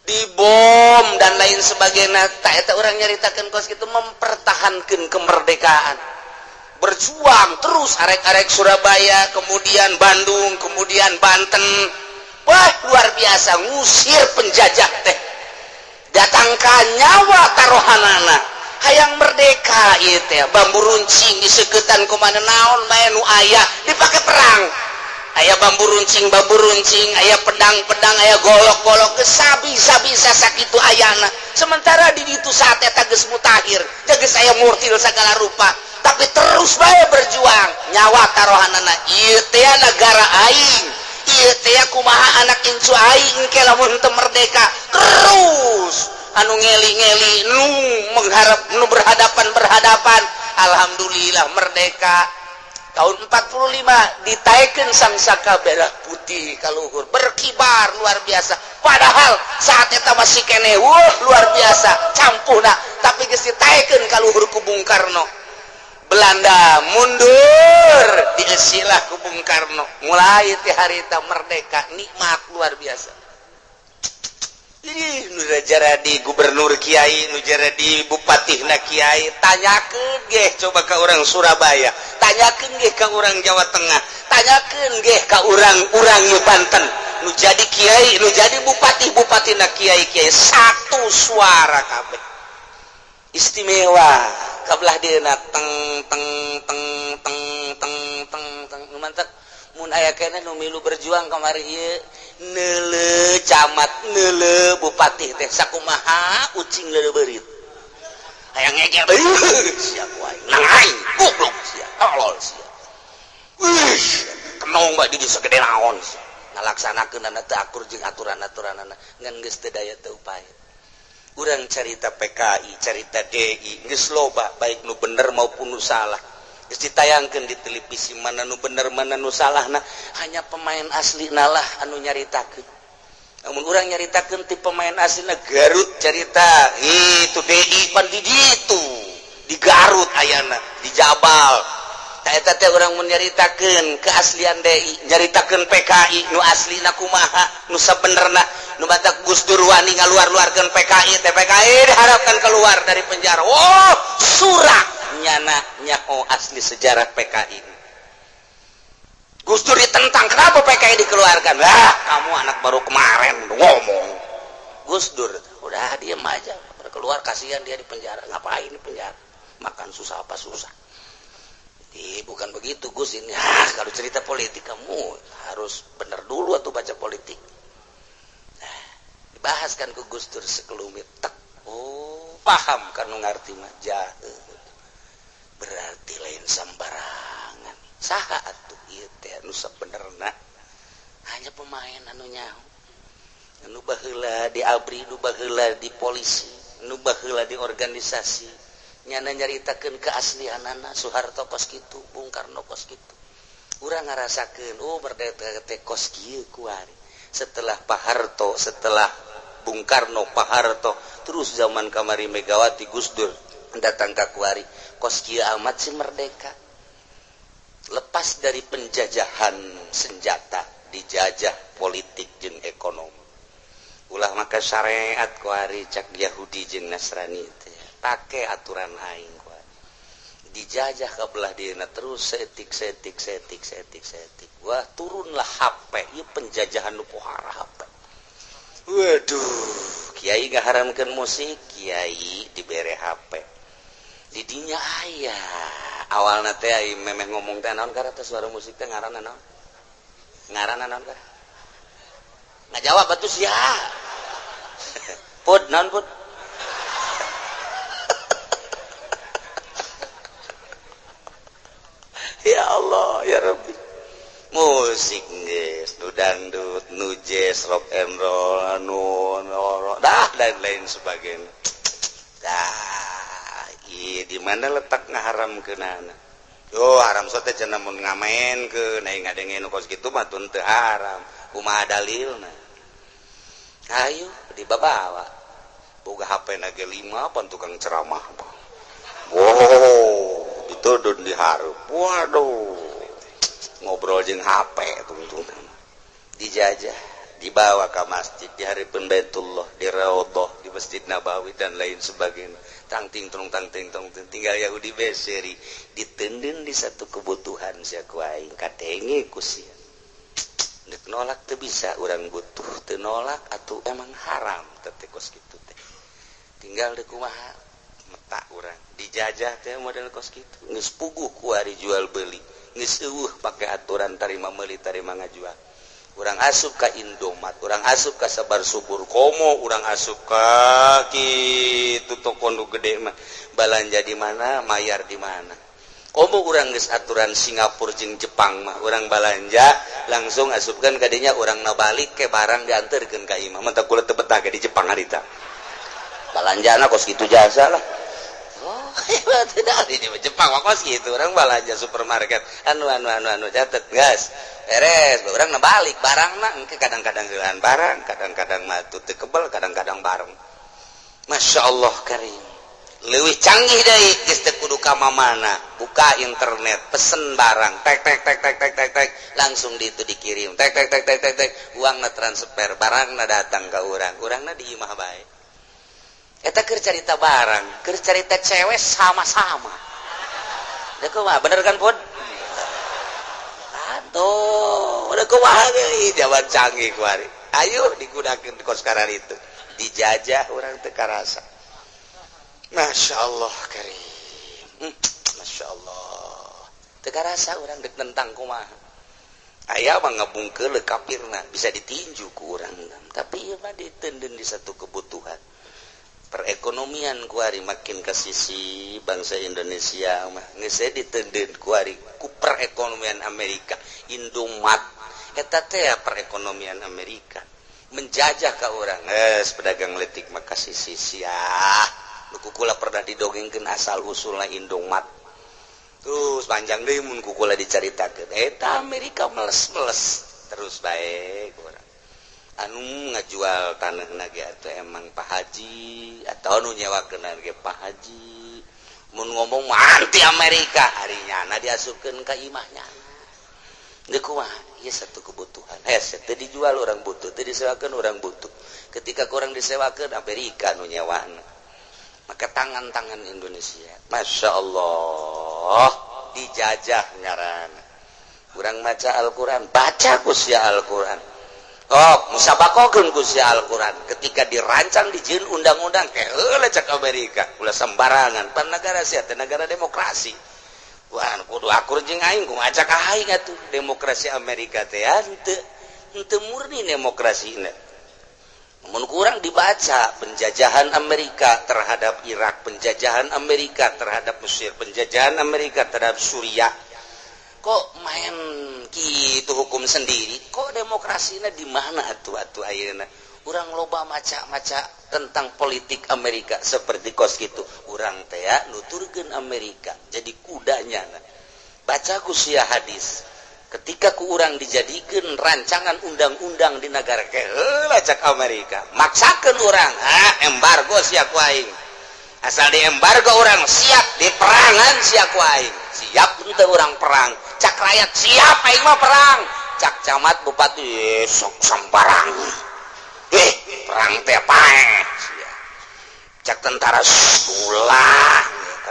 dibom dan lain sebagainya. Tak eta orang nyaritakeun kos kitu mempertahankan kemerdekaan. Berjuang terus arek-arek Surabaya, kemudian Bandung, kemudian Banten. Wah, luar biasa ngusir penjajah teh. Datangkan nyawa taruhanana. Hayang merdeka ieu teh, bambu runcing diseuketan ku mana naon bae nu aya dipake perang. Aya bambu runcing, aya pedang-pedang, aya golok-golok, sabi-sabisa sakitu ayana. Sementara di ditu saat eta geus mutakhir, geus aya murtil sagala rupa, tapi terus bae berjuang. Nyawa tarohanana ieu teh negara aing. Ieu teh kumaha anak incu aing engke lamun teu merdeka. Terus anu ngeli-ngeli nu mengharap nu berhadapan. Alhamdulillah merdeka. Tahun 45 ditaikeun sangsaka merah putih ka luhur berkibar luar biasa. Padahal saat eta masih keneh luar biasa campuhna tapi geus ditaikeun ka luhur ku Bung Karno. Belanda mundur diesilah ku Bung Karno. Mulai ti harita merdeka nikmat luar biasa. Nu jadi gubernur Kiai, nu jadi bupatihna Kiai, tanyakeun ge coba ka urang Surabaya, tanyakeun ge ka urang Jawa Tengah, tanyakeun ge ka urang nu Banten, nu jadi Kiai, nu jadi bupatina Kiai satu suara kabeh. Istimewa kabelah dieuna teng teng teng teng teng teng teng nu mantep mun aya keneh nu milu berjuang kamari ieu neule camat neule bupati teh sakumaha ucing leuleurit hayang ngegel sia kuai nangai goblok sia tolol sia kenong bae di segede naon sia ngalaksanakeun teu akur jeung aturan-aturanana ngan geus teu daya teu upaya. Urang carita PKI carita DI geus loba baik nu bener maupun nu salah geus ditayangkeun di televisi mana nu bener mana nu salahna hanya pemain asli nalah anu nyaritakeun. Namun urang nyaritakeun ti pemain aslina Garut carita itu DI pan di ditu di Garut ayana di Jabal. Eta teh urang mun nyaritakeun keaslian DI nyaritakeun PKI nu aslina kumaha nu sabenerna nu batak Gus Dur wani ngaluar-luarkeun PKI teh PKI diharapkan keluar dari penjara. Oh surak nyana nyaho asli sejarah PKI. Gus Dur ditentang kenapa PKI dikeluarkan? Kamu anak baru kemarin ngomong. Gus Dur udah diam aja keluar kasihan dia di penjara. Ngapain di penjara? Makan susah apa susah? Bukan begitu Gus ini. Kalau cerita politik kamu harus bener dulu atau baca politik. Dibahas kan ke Gus Dur sekelumit tek. Oh paham kan ngarti mah jaheul. Berarti lain sambarangan. Saha atuh ieu teh anu sabenerna hanya pemain anu nyaho. Anu baheula di ABRI, nu baheula di polisi, nu baheula di organisasi. Nyana nyaritakeun keaslianana Soeharto kos kitu, Bung Karno kos kitu. Urang ngarasakeun merdeka teh kos kieu kuari. Setelah Pak Harto, setelah Bung Karno, Pak Harto, terus zaman kamari Megawati Gus Dur datang ka kuari. Kos kieu amat si merdeka. Lepas dari penjajahan senjata dijajah politik jeung ekonomi. Ulah maka syariat ku ari cak Yahudi jeung Nasrani teh pake aturan aing ku dijajah ka belah dieuna terus setik. Wah turunlah HP ieu penjajahan nu pohara HP. Waduh kiai ngaharamkeun musik, kiai dibere HP didinya aya awalna teh ai memeh ngomong teh naon karata suara musik teh ngaranna naon ka ngajawab atuh sia pud naon pud ya Allah ya Rabbi musik geus nu dangdut nu jazz rock and roll nu dah lain-lain sebagainya di mana letak ngaharamkeunana yo haram sote cenah mun ngamaenkeun aing ngadengeun kos kitu mah tun teu haram kumaha dalilna ayo dibabawa boga HP na ge 5 pan tukang ceramah wow ditudun dihareup waduh ngobrol jeung HP tuntunan dijajah dibawa ke masjid di hareupeun Baitullah di Raudhah di Masjid Nabawi dan lain sebagainya tang ting tinggal Yahudi beseri ditendun di satu kebutuhan sia ku aing katenge ku sia deuk nolak teu bisa urang butuh teu nolak atuh emang haram teh kos kitu teh tinggal deuk kumaha meta urang dijajah teh model kos kitu geus puguh ku ari jual beli geus eueuh pake aturan tarima meuli tarima ngajual. Urang asup ka Indomaret, urang asup ka Sabar Subur Komo, urang asup ka kitu toko nu gede mah balanja di mana, mayar di mana. Komo urang geus aturan Singapura jeung Jepang mah, urang balanja langsung asupkeun ka dinya urang na balik ke barang dianterkeun ka imah. Mun teu kula teu betah di Jepang harita. Balanjana kos kitu jasa lah. Oh, tidak di Jepang mah kos kitu, urang balanja supermarket anu catet gas. Beres, orang nabalik barangna engke kadang-kadang heulaan barang, kadang-kadang mah teu kebal, kadang-kadang bareng. Masya Allah karim. Leuwih canggih deui geus teu kudu ka mamana, buka internet, pesen barang, tek langsung di itu dikirim. Tek uangna transfer, barangna datang ka urang, urangna di imah bae. Eta keur carita barang, keur carita cewek sama-sama. Da kumaha bener kan, Pun? Tuh, udah kumaha deui jaman canggih kuari. Ayo digunakeun kos karan itu. Dijajah urang teu karasa. Masya Allah karim. Masya Allah. Teu karasa urang deuk nentang kumaha. Aya mah ngabungkeul kafirna bisa ditinju ku urang. Tapi ieu mah ditendun di satu kebutuhan. Perekonomian kuari makin ke sisi bangsa Indonesia mah geus ditendun kuari ku perekonomian Amerika Indomaret eta teh perekonomian Amerika menjajah ka urang pedagang letik mah ka sisi sia nu kukula pernah didongengkeun asal usulna Indomaret terus panjang deui mun kukula dicaritakeun eta Amerika meles terus bae urang anu ngajual tanahna ge atuh emang Pak Haji atau anu nyewakeun ge Pak Haji mun ngomong mah anti Amerika harinya na diasupkeun ka imahnya geus kumaha ieu satu kebutuhan teu dijual orang butuh teu disewakeun orang butuh ketika kurang disewakeun Amerika nu nyewana maka tangan-tangan Indonesia Masya Allah dijajah ngaranna urang maca Al-Qur'an baca ku sia Al-Qur'an musabakokeun ku sia Al-Qur'an ketika dirancang dijieun undang-undang heula cak Amerika ulah sembarangan pan negara sia teh negara demokrasi wah kudu akur jeung aing kumaha cak aing atuh demokrasi Amerika teh henteu murni demokrasina mun kurang dibaca penjajahan Amerika terhadap Irak penjajahan Amerika terhadap Mesir penjajahan Amerika terhadap Suriah kok main kitu hukum sendiri kok demokrasinya di mana atuh ayeuna urang loba maca-maca tentang politik Amerika seperti kos kitu urang teh nuturkeun Amerika jadi kudanya baca ku sia hadis ketika ku urang dijadikeun rancangan undang-undang di negara heula cak Amerika maksakeun urang embargo sia ku aing asal di embargo urang siap diperangan sia ku aing siap henteu urang perang cak rakyat siap aing mah perang cak camat bupati sok sambarang perang teh pae cak tentara ulah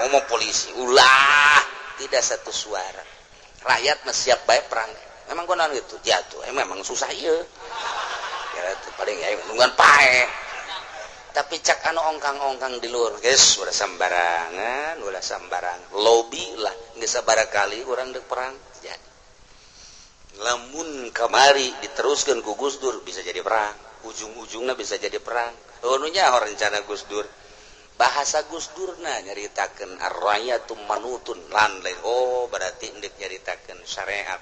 ngomong polisi ulah tidak satu suara rakyat siap baik perang memang konon gitu jatuh memang susah ya itu paling ya nungguan pae tapi cak anu ongkang-ongkang di luar guys udah sambarangan lobby lah nggak sabarakali orang dek perang jadi lamun kamari diteruskan ku Gus Dur bisa jadi perang ujung-ujungnya bisa jadi perang nunya rencana Gus Dur bahasa Gus Durna nyaritakeun ar-rayatu manutun lan lain berarti ndek nyaritakeun syariat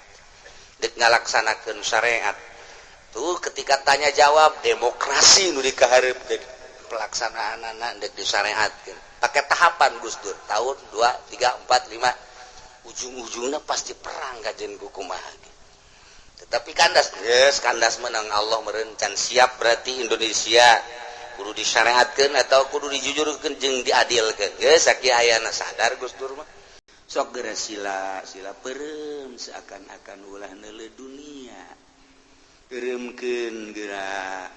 dek ngalaksanakeun syariat tuh ketika tanya jawab demokrasi nu dikaharep dek pelaksanaan anak dek disyariatkeun pakai tahapan Gus Dur tahun 2 3 4 5 ujung-ujungnya pasti perang kajen kumaha tetapi kandas menang Allah merencan siap berarti Indonesia kudu disyariatkeun atau kudu dijujurkeun jeung diadilkeun geus sakieu ayana sadar Gus Dur mah sok geura sila peureum seakan-akan ulah neuleuh dunia peureumkeun geura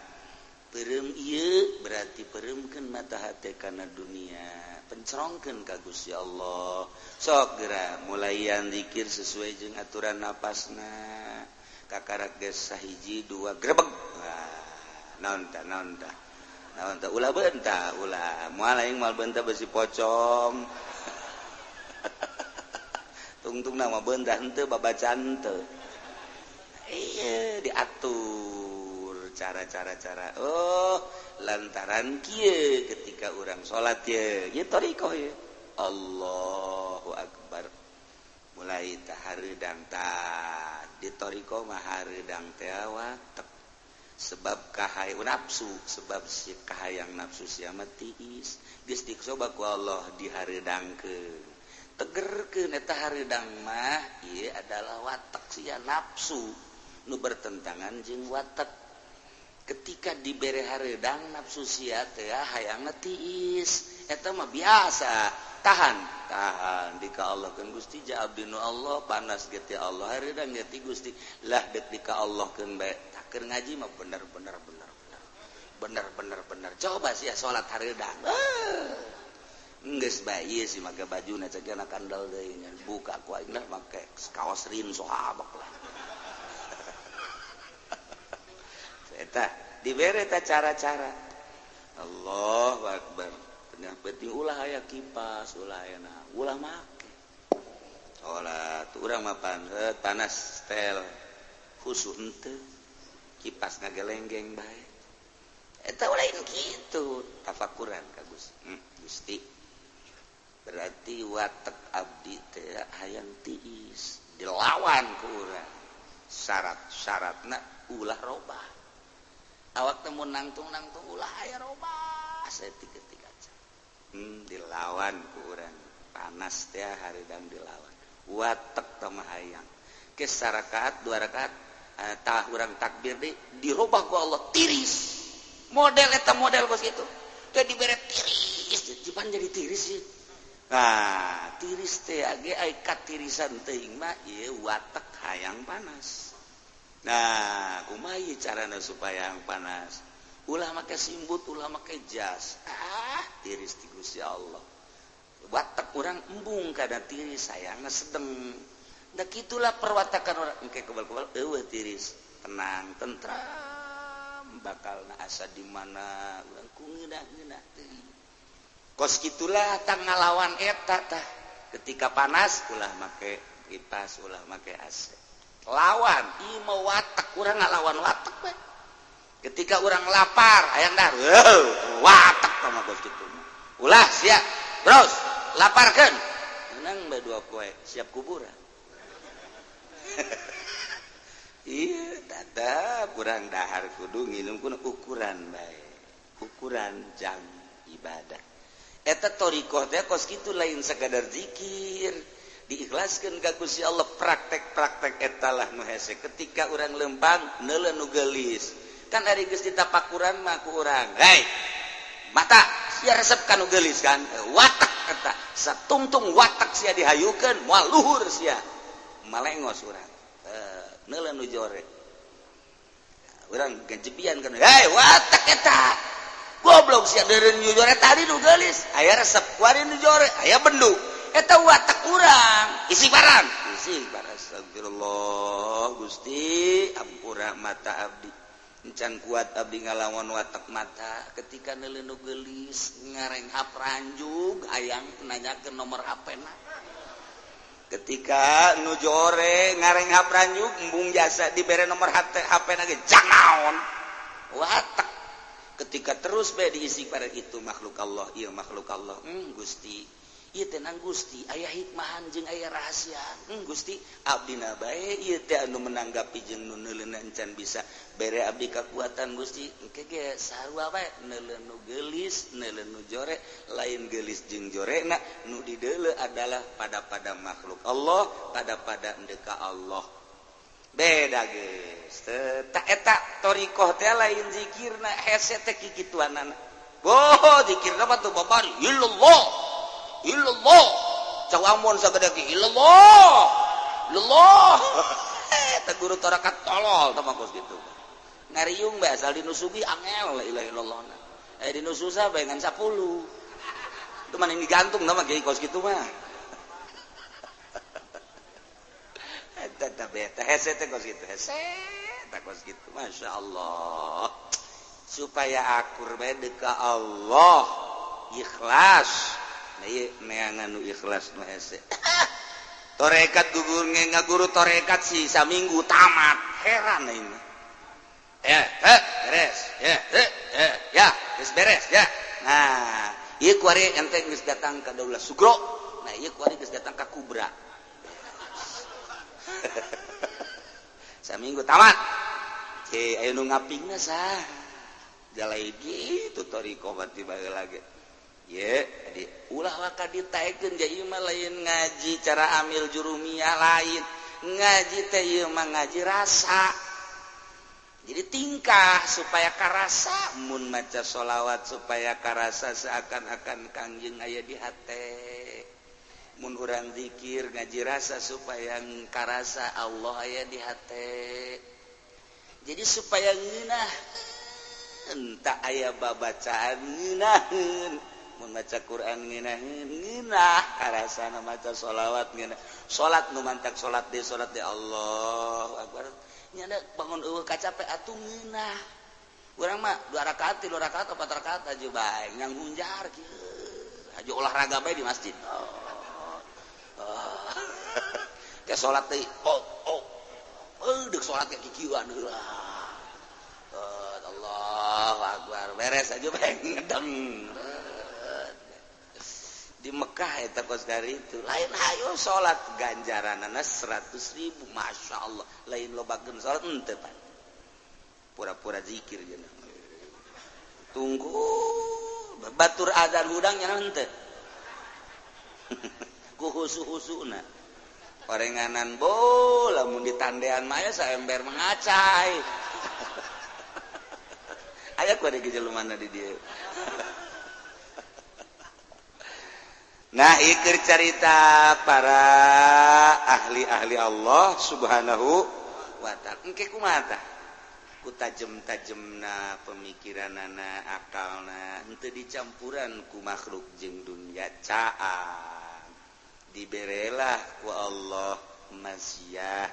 peureum ieu berarti peureumkeun mata hate kana dunia pencerongkeun ka Gusti Allah sok geura mulayan zikir sesuai jeung aturan napasna kakarak geus sahiji dua grebeg naon tah ulah bentah ulah moal aing moal bentah besi pocong tungtung nama bentah henteu babacaan teu iya diatur cara lantaran kieu ketika urang salat ye thariqah ye Allahu akbar mulai tahareudang tah di thariqah mah hareudang teh watek sebab kahayang nafsu sebab si kahayang nafsu sia mah tiis geus dicoba ku Allah dihareudangkeun tegerkeun eta hareudang mah ieu adalah watek sia nafsu nu bertentangan jeung watek ketika dibere hareudang nafsu sia teh hayangna tiis eta mah biasa tahan dika Allah keun Gusti ja abdi nu Allah panas ge ti Allah hareudang ge ti Gusti lah dek dika Allah keun bae keur ngaji mah bener coba sih ya salat hareudang geus bae ieu sih make bajuna cek anak kandal deui buka ku aing mah make kaos rin sahabak lah eta dibere ta cara-cara Allahu akbar bener penting ulah aya kipas ulah aya ulah make salat urang mah panas stel khusus henteu kipas ngagelenggeng bae eta lain kitu tafakuran ka Gusti berarti watek abdi teh hayang tiis dilawan ku urang syaratna ulah robah awak teh mun nangtung ulah aya robah saeutik-eutik aja dilawan ku urang panas teh hareudang dilawan watek teh mah hayang ke sarakaat 2 rakaat tah urang takbir dirobah ku Allah tiris model eta model kos kitu teh dibere tiris jipan jadi tiris ya nah tiris teh age aya katirisan teuing mah ieu watek hayang panas nah kumaha ieu carana supaya hayang panas ulah make simbut ulah make jas tiris ti Gusti Allah watek urang embung kana tiris hayangna sedeng da kitulah perwatakan orang engke kebal-kebal eueuh tiris tenang tentram bakalna asa di mana urang ku ngeunah-ngeunah teuing kos kitulah tang ngalawan eta tah ketika panas ulah make kipas ulah make AC lawan ieu mah watek urang ngalawan watek bae ketika urang lapar hayang dar watek mah kos kitu ulah sia bros laparkeun meunang bae 2 poe siap kuburan iya tata kurang dahar kudu nginum kuna ukuran bae ukuran jam ibadah eta thariqah teh kos kitu lain sakadar zikir diikhlaskeun ka Gusti Allah praktek-praktek eta lah nu hese ketika urang lempang neuleun nu geulis kan ari geus ditapakuran mah ku urang hei mata sia resep ka nu geulis kan watak eta satungtung watak sia dihayukeun moal luhur sia malengos urang neuleun nu jore urang gajebian kan hei watak eta goblok sia deureun nu jore tadi nu geulis aya resep kuari nu jore aya benduk eta watak urang isi barang astagfirullah Gusti ampura mata abdi encan kuat abdi ngalawan watak mata ketika neuleun nu geulis ngarenghap ranjug hayang nanyakeun nomor HP-na ketika nu jore ngarenghap ranjug embung jasa dibere nomor HP-na ge jang naon watak ketika terus bae diisi pada itu makhluk Allah ieu makhluk Allah Gusti ieu teh nang Gusti aya hikmahan jeung aya rahasia Gusti abdina bae ieu teh anu menanggapi jeung nu neuleuna encan bisa bere abdi kakuatan Gusti engke ge sarua bae neuleun nu geulis neuleun nu jore lain geulis jeung jorena nu dideuleu adalah pada makhluk Allah pada endeka Allah beda geus teh eta thariqah teh lain zikirna hese teh kikituanana boh zikirna mah teu babari illallah cawamun sagede ki illallah eta guru torakat tolol tah mah kitu ngariung bae asal dinu sugi angel la ilaha illallah dinu susah bae ngan 10 itu mah digantung tah mah kieu kos kitu mah eta teh beta hese teh kos kitu hese teh kos kitu masyaallah supaya akur bae deuk ka Allah ikhlas neangan nu ikhlas nu hese torekat gugur ngaguru torekat si saminggu tamat heran ini beres ya geus beres ya nah ieu kuari ente geus datang ka Daulah Sugro nah ieu kuari geus datang ka Kubra saminggu tamat aya nu ngapingna sah jalai gitu thariqah bati baheula ge ye jadi ulah waka ditaekeun ja ieu mah lain ngaji cara amil jurumiyah lain ngaji teh ieu mah ngaji rasa jadi tingkah supaya karasa mun maca sholawat supaya karasa seakan-akan kangjeng aya di hate mun urang zikir ngaji rasa supaya karasa Allah aya di hate jadi supaya ngeunah entah aya babacaan ngeunaheun maca Quran ngeunah karasana maca sholawat ngeunah salat nu mantak salat de Allahu akbar nya bangun eueuh kacape atuh ngeunah urang mah 2 rakaat 3 rakaat 4 rakaat aja bae ngang hunjar kieu aja olahraga bae di masjid ke salat teh deuk salat ke kikieuan heula Allahu akbar beres aja bae ngedeng di Mekah eta kos dari itu lain hayu salat ganjaranana 100.000 masyaallah lain lobakeun salat henteu pan pura-pura zikir geuna tunggu batur adzan hudang nya henteu ku husu-husuna parenganan bola mun ditandean mah aya saember mangacai aya ku ada gejelumana di dieu nah ikir cerita para ahli-ahli Allah subhanahu wa ta'ala engke kumaha tah ku tajem-tajemna pemikiranana akalna henteu dicampuran ku makhluk jeung dunya caan diberelah ku Allah masyiah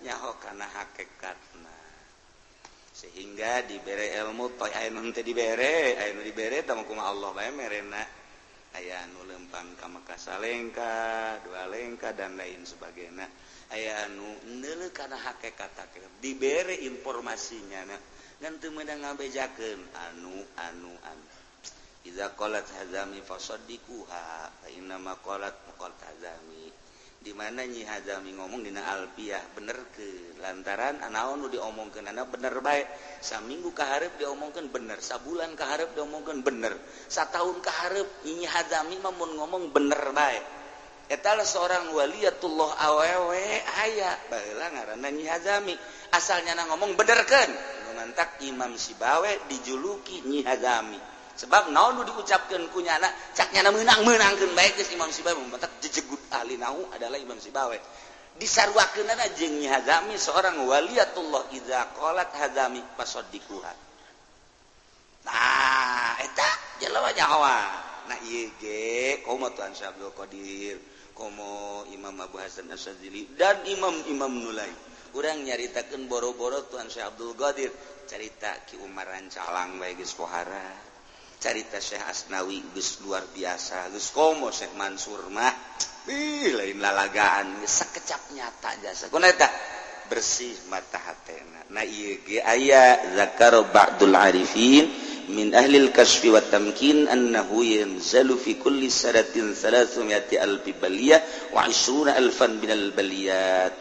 nyaho kana hakikatna sehingga dibere ilmu toy aya nu henteu dibere aya nu dibere tah kumaha Allah bae merena aya anu lempang ka Makasalengka, 2 lengka dan lain sebagainya. Aya anu neuleuh kana hakikat dibere informasinya ngan teu meunang ngabejakeun anu. Iza qalat hazami fasaddiquha fa inna ma qalat hazami. Di mana Nyi Hazami ngomong dina Alfiyah benerkeun lantaran anaon nu diomongkeunana bener bae. Saminggu kaharep diomongkeun bener, sabulan kaharep diomongkeun bener, satahun kaharep Nyi Hazami mah mun ngomong bener bae. Eta seorang waliyatullah awewe aya baheula ngaranna Nyi Hazami. Asalnya ngomong benerkeun. Mantak Imam Sibawe dijuluki Nyi Hazami. Sebab naon nu diucapkeun ku nyana cak nyana meunang-meunangkeun bae geus Imam Sibawe mantak jejegut ahli nahu adalah Imam Sibawe. disarwakeunana jeung Nyi Hazami seorang waliyatullah idza qalat Hazami fasaddiquha. Nah eta jelema nyawa. Nah ieu ge komo Tuan Syekh Abdul Qadir, komo Imam Abu Hasan Asyadzili dan imam-imam nulai. Urang nyaritakeun boro-boro Tuan Syekh Abdul Qadir, carita Ki Umar Rancalang bae geus pohara. Carita Syekh Asnawi geus luar biasa, geus komo Syekh Mansur mah lain lalagaan, sakecap nyata jasa. Kunaeta bersih mata hatena. Nah ieu ge aya zakar ba'dul arifin min ahli al-kasfi wa tamkin annahu yanzalu fi kulli sanatin 300 alfi baliyah wa 20 alfan minal baliyat.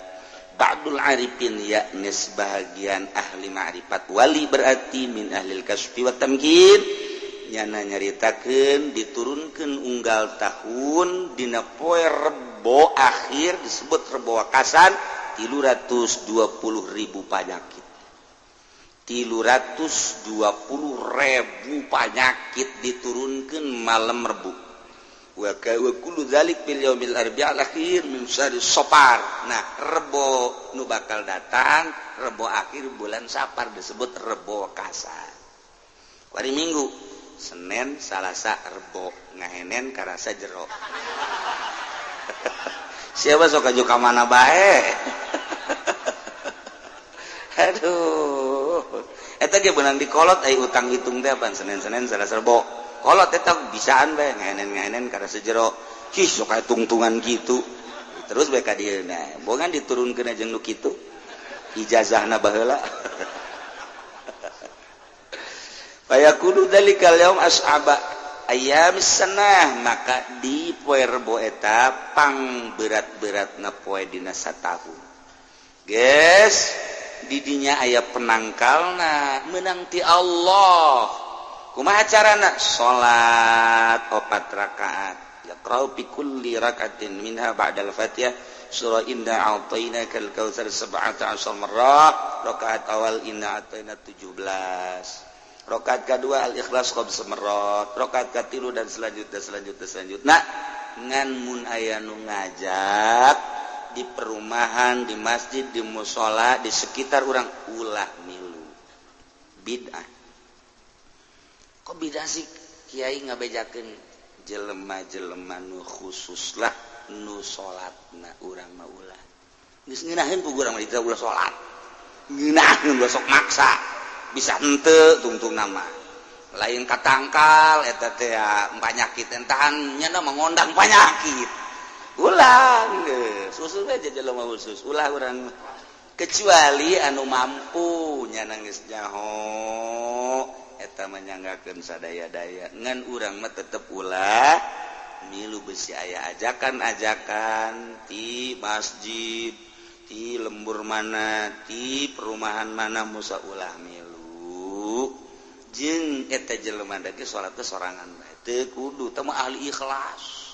Ba'dul arifin yakni sebahagian ahli ma'rifat wali berarti min ahli al-kasfi wa tamkin nyana nyaritakeun diturunkeun unggal tahun dina poe Rebo akhir disebut Rebo Wakasan 320.000 panyakit. 320.000 panyakit diturunkeun malam Rebo. Wa kullu dzalik fil yaumil arbi'il akhir min syahr Safar. Nah, Rebo nu bakal datang, Rebo akhir bulan Safar disebut Rebo Wakasan. Hari Minggu Senin, Salasa, Rebo ngahenen karasa jero. Siapa sok aju ka mana bae? Aduh. Eta ge beunang dikolot ai utang hitung teh pan Senin, Salasa, Rebo. Kolot eta bisaan bae ngahenen karasa jero. Hi sok aya tungtungan kitu. Terus bae ka dieu nah, bogan diturunkeun jeung nu kitu. Ijazahna baheula. Fayakunu dalikal yaum ashaba ayamis sanah, maka di poe Rebo eta pang berat-beratna poe dina satahun. Geus di dinya aya penangkalna meunang ti Allah. Kumaha carana? Salat 4 rakaat. Yaqra'u fi kulli rak'atin minha ba'dal Fatihah surah Inna a'tainakal kautsar 17 marrah. Rakaat awal Inna a'taina 17. Rakaat kedua Al-Ikhlas khamsa marrat, rakaat katilu dan selanjutnya. Ngan mun aya nu ngajak di perumahan, di masjid, di mushola, di sekitar urang ulah milu. Bid'ah. Kok bid'ah sih kiai ngabejakeun jelema-jelema nu khusus lah nu salatna urang mah ulah. Geus ngeunaheun ku urang mah dita ulah salat. Ngeunaheun ulah sok maksa. Bisa henteu tungtung nama lain katangkal eta teh panyakit entahan nyana mengondang panyakit ulang susul aja jelema khusus ulah urang kecuali anu mampu nyana geus nyaho eta manyanggakeun sadaya-daya ngan urang mah tetep ulah milu besi aya ajakan-ajakan ti masjid ti lembur mana ti perumahan mana musa ulah milu jeung eta jelema dage salat teh sorangan bae teu kudu teh mah ahli ikhlas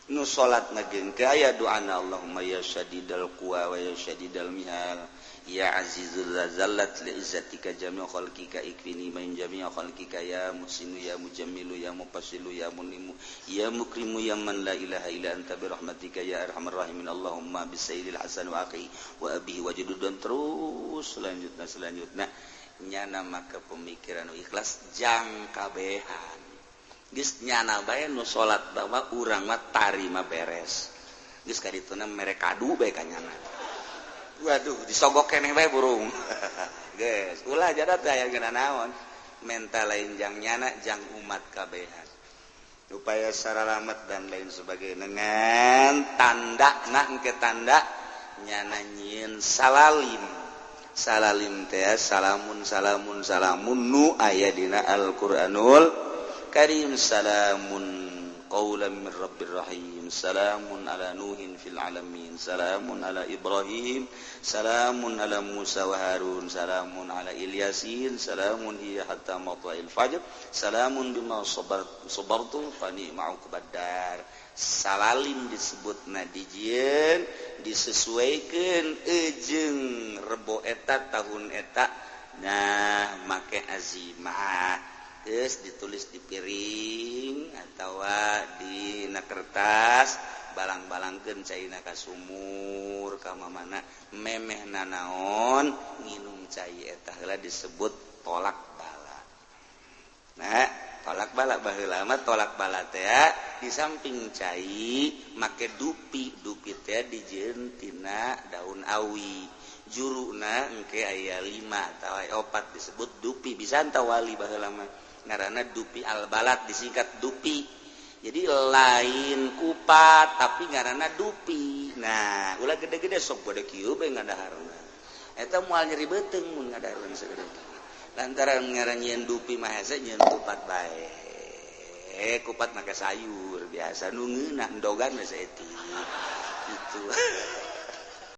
nu salat ngageng aya doana Allahumma ya syadidal quwa wa ya syadidal mihal ya azizul zallat li izzatika jami'u khalqika ikfini min jami'u khalqika ya musinu ya mujammilu ya mufassilu ya munimu ya mukrimu ya man la ilaha illa anta bi rahmatika ya arhamar rahimin Allahumma bisayyidil hasan wa aqi wa abihi wajudud dan terus selanjutnya nyana maka pemikiran ikhlas jang kabehan geus nyana bae nu salat bawa urang mah tarima beres geus kadituna mere kadu bae ka nyana waduh disogok keneh bae burung geus ulah jadat aya geuna naon mental lain jang nyana jang umat kabehan upaya saralamat dan lain sebagainya dengan tanda engke tanda nyana nyieun salalim teh salamun nu aya dina Al-Qur'anul Karim salamun qaulan min rabbir rahim salamun ala nuhin fil alamin salamun ala ibrahim salamun ala Musa wa Harun salamun ala Ilyasin salamun hiya hatta matla'il fajr salamun bima sabartu fa ni'ma uqbadar. Salalim disebutna dijieun disesuaikeun jeung Rebo eta tahun eta nah make azimah geus ditulis di piring atawa di kertas balang-balangkeun caina ka sumur ka mana memeh nanaon nginum cai eta heula disebut tolak bala. Nah, tolak bala baheula mah tolak bala teh di samping cai make dupi teh dijieun tina daun awi. Juruna engke aya 5 atawa 4 disebut dupi bisa tawali baheula mah ngaranna dupi al-balad disingkat dupi. Jadi lain kupat tapi ngaranna dupi. Nah, ulah gede-gede sok bade kieu bae ngadaharna. Eta moal nyeri beuteung mun ngadaharna sagede. Lantaran ngaranjeun dupi mah hese nyeun kupat bae. Kupat make sayur biasa nu ngeuna endogan geus eti. Gitu.